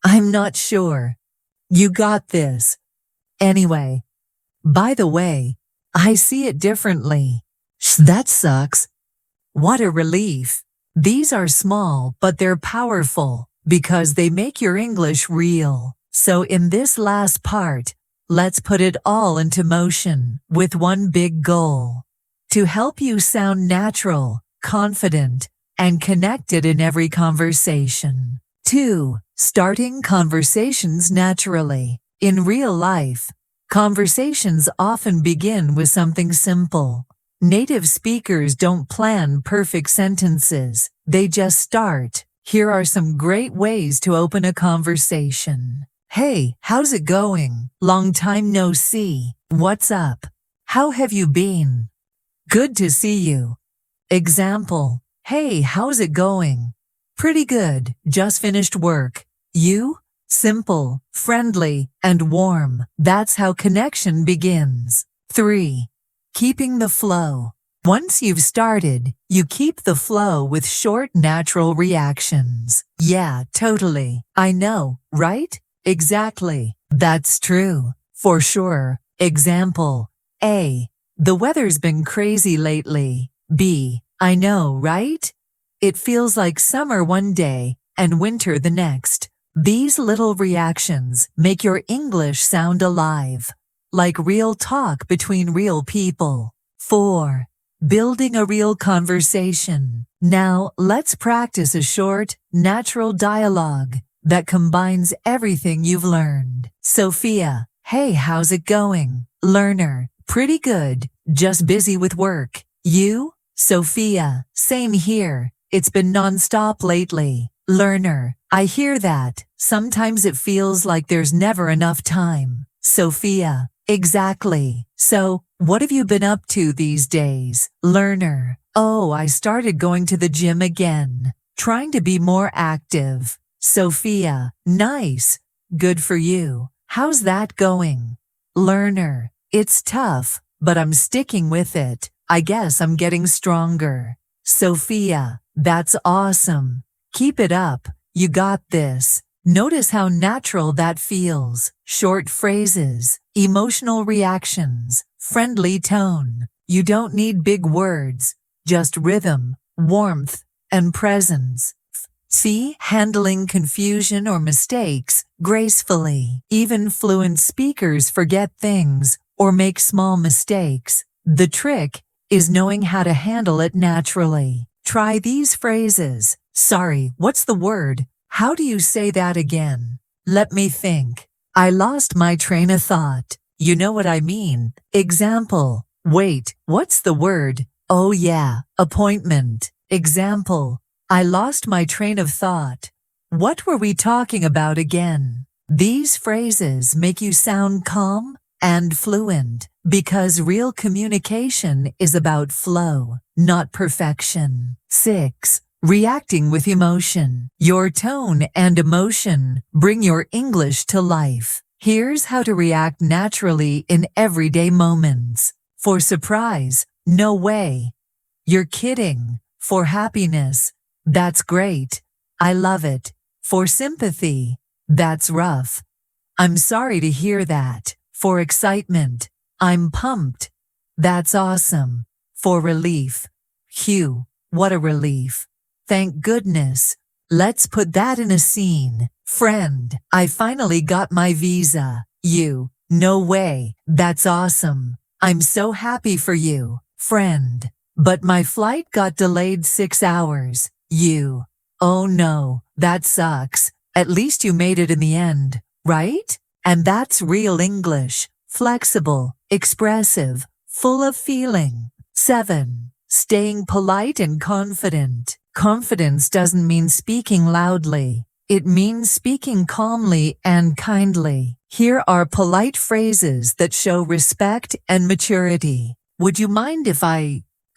I'm not sure. You got this. Anyway. By the way, I see it differently. That sucks. What a relief. These are small, but they're powerful because they make your English real. So in this last part, let's put it all into motion with one big goal. To help you sound natural, confident, and connected in every conversation. 2. Starting conversations naturally. In real life, conversations often begin with something simple. Native speakers don't plan perfect sentences, they just start. Here are some great ways to open a conversation. Hey, how's it going? Long time no see. What's up? How have you been? Good to see you. Example. Hey, how's it going? Pretty good, just finished work. You? Simple, friendly, and warm. That's how connection begins. 3. Keeping the flow. Once you've started, you keep the flow with short, natural reactions. Yeah, totally. I know, right? Exactly. That's true. For sure. Example. A. The weather's been crazy lately. B. I know, right? It feels like summer one day and winter the next. These little reactions make your English sound alive, like real talk between real people. 4. Building a real conversation. Now, let's practice a short, natural dialogue that combines everything you've learned. Sophia, hey, how's it going? Learner, pretty good, just busy with work. You? Sophia, same here. It's been non-stop lately. Learner, I hear that. Sometimes it feels like there's never enough time. Sophia, exactly. So, what have you been up to these days? Learner, oh, I started going to the gym again. Trying to be more active. Sophia, nice. Good for you. How's that going? Learner, it's tough, but I'm sticking with it. I guess I'm getting stronger. Sophia, that's awesome. Keep it up. You got this. Notice how natural that feels. Short phrases, emotional reactions, friendly tone. You don't need big words, just rhythm, warmth, and presence. See, handling confusion or mistakes gracefully. Even fluent speakers forget things or make small mistakes. The trick is knowing how to handle it naturally. Try these phrases. Sorry, what's the word? How do you say that again? Let me think. I lost my train of thought. You know what I mean. Example. Wait, what's the word? Oh yeah, appointment. Example. I lost my train of thought. What were we talking about again? These phrases make you sound calm and fluent because real communication is about flow, not perfection. 6. Reacting with emotion. Your tone and emotion bring your English to life. Here's how to react naturally in everyday moments. For surprise, no way. You're kidding. For happiness, that's great. I love it. For sympathy, that's rough. I'm sorry to hear that. For excitement, I'm pumped. That's awesome. For relief, phew, what a relief. Thank goodness. Let's put that in a scene. Friend, I finally got my visa. You, no way. That's awesome. I'm so happy for you. Friend, but my flight got delayed 6 hours. You, oh no, that sucks. At least you made it in the end, right? And that's real English. Flexible, expressive, full of feeling. 7. Staying polite and confident. Confidence doesn't mean speaking loudly. It means speaking calmly and kindly. Here are polite phrases that show respect and maturity. Would you mind if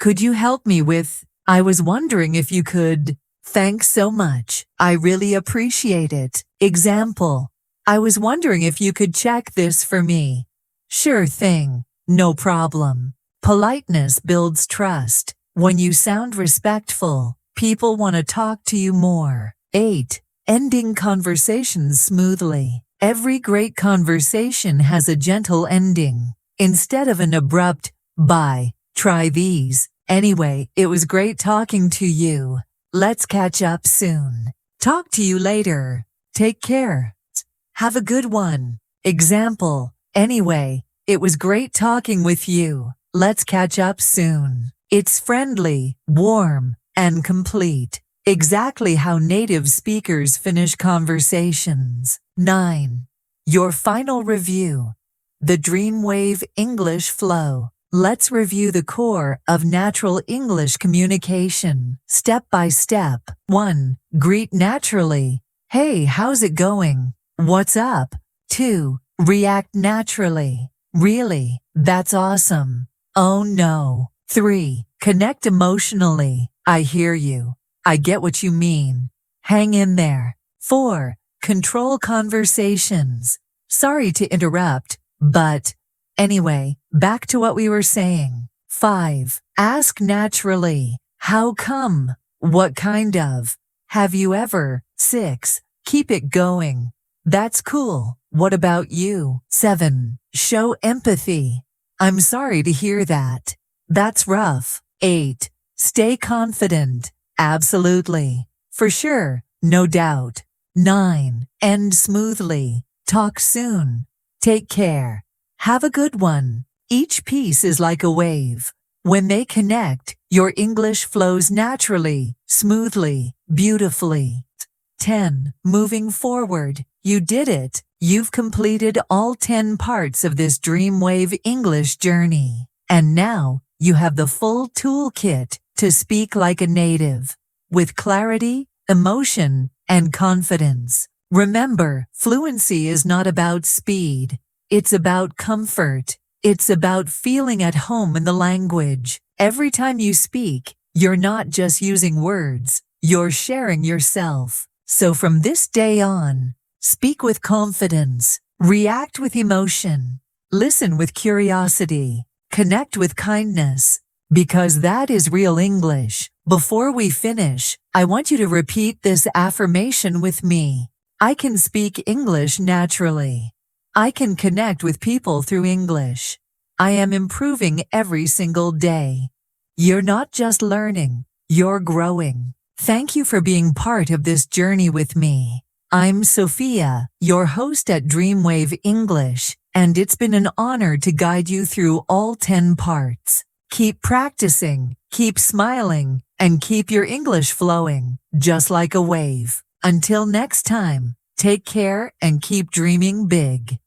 could you help me with, I was wondering if you could. Thanks so much. I really appreciate it. Example, I was wondering if you could check this for me. Sure thing. No problem. Politeness builds trust. When you sound respectful, people want to talk to you more. 8. Ending conversations smoothly. Every great conversation has a gentle ending. Instead of an abrupt, bye, try these. Anyway, it was great talking to you. Let's catch up soon. Talk to you later. Take care. Have a good one. Example, anyway, it was great talking with you. Let's catch up soon. It's friendly, warm, and complete. Exactly how native speakers finish conversations. 9. Your final review. The DreamWave English flow. Let's review the core of natural English communication, step by step. 1. Greet naturally. Hey, how's it going? What's up? 2. React naturally. Really? That's awesome. Oh no. 3. Connect emotionally. I hear you. I get what you mean. Hang in there. 4. Control conversations. Sorry to interrupt, but anyway, back to what we were saying. 5. Ask naturally. How come? What kind of? Have you ever? 6. Keep it going. That's cool. What about you? 7. Show empathy. I'm sorry to hear that. That's rough. 8. Stay confident. Absolutely. For sure. No doubt. 9. End smoothly. Talk soon. Take care. Have a good one. Each piece is like a wave. When they connect, your English flows naturally, smoothly, beautifully. 10. Moving forward. You did it. You've completed all 10 parts of this DreamWave English journey. And now, you have the full toolkit to speak like a native, with clarity, emotion, and confidence. Remember, fluency is not about speed. It's about comfort. It's about feeling at home in the language. Every time you speak, you're not just using words, you're sharing yourself. So from this day on, speak with confidence, react with emotion, listen with curiosity, connect with kindness, because that is real English. Before we finish, I want you to repeat this affirmation with me. I can speak English naturally. I can connect with people through English. I am improving every single day. You're not just learning, you're growing. Thank you for being part of this journey with me. I'm Sophia, your host at DreamWave English, and it's been an honor to guide you through all 10 parts. Keep practicing, keep smiling, and keep your English flowing, just like a wave. Until next time, take care and keep dreaming big.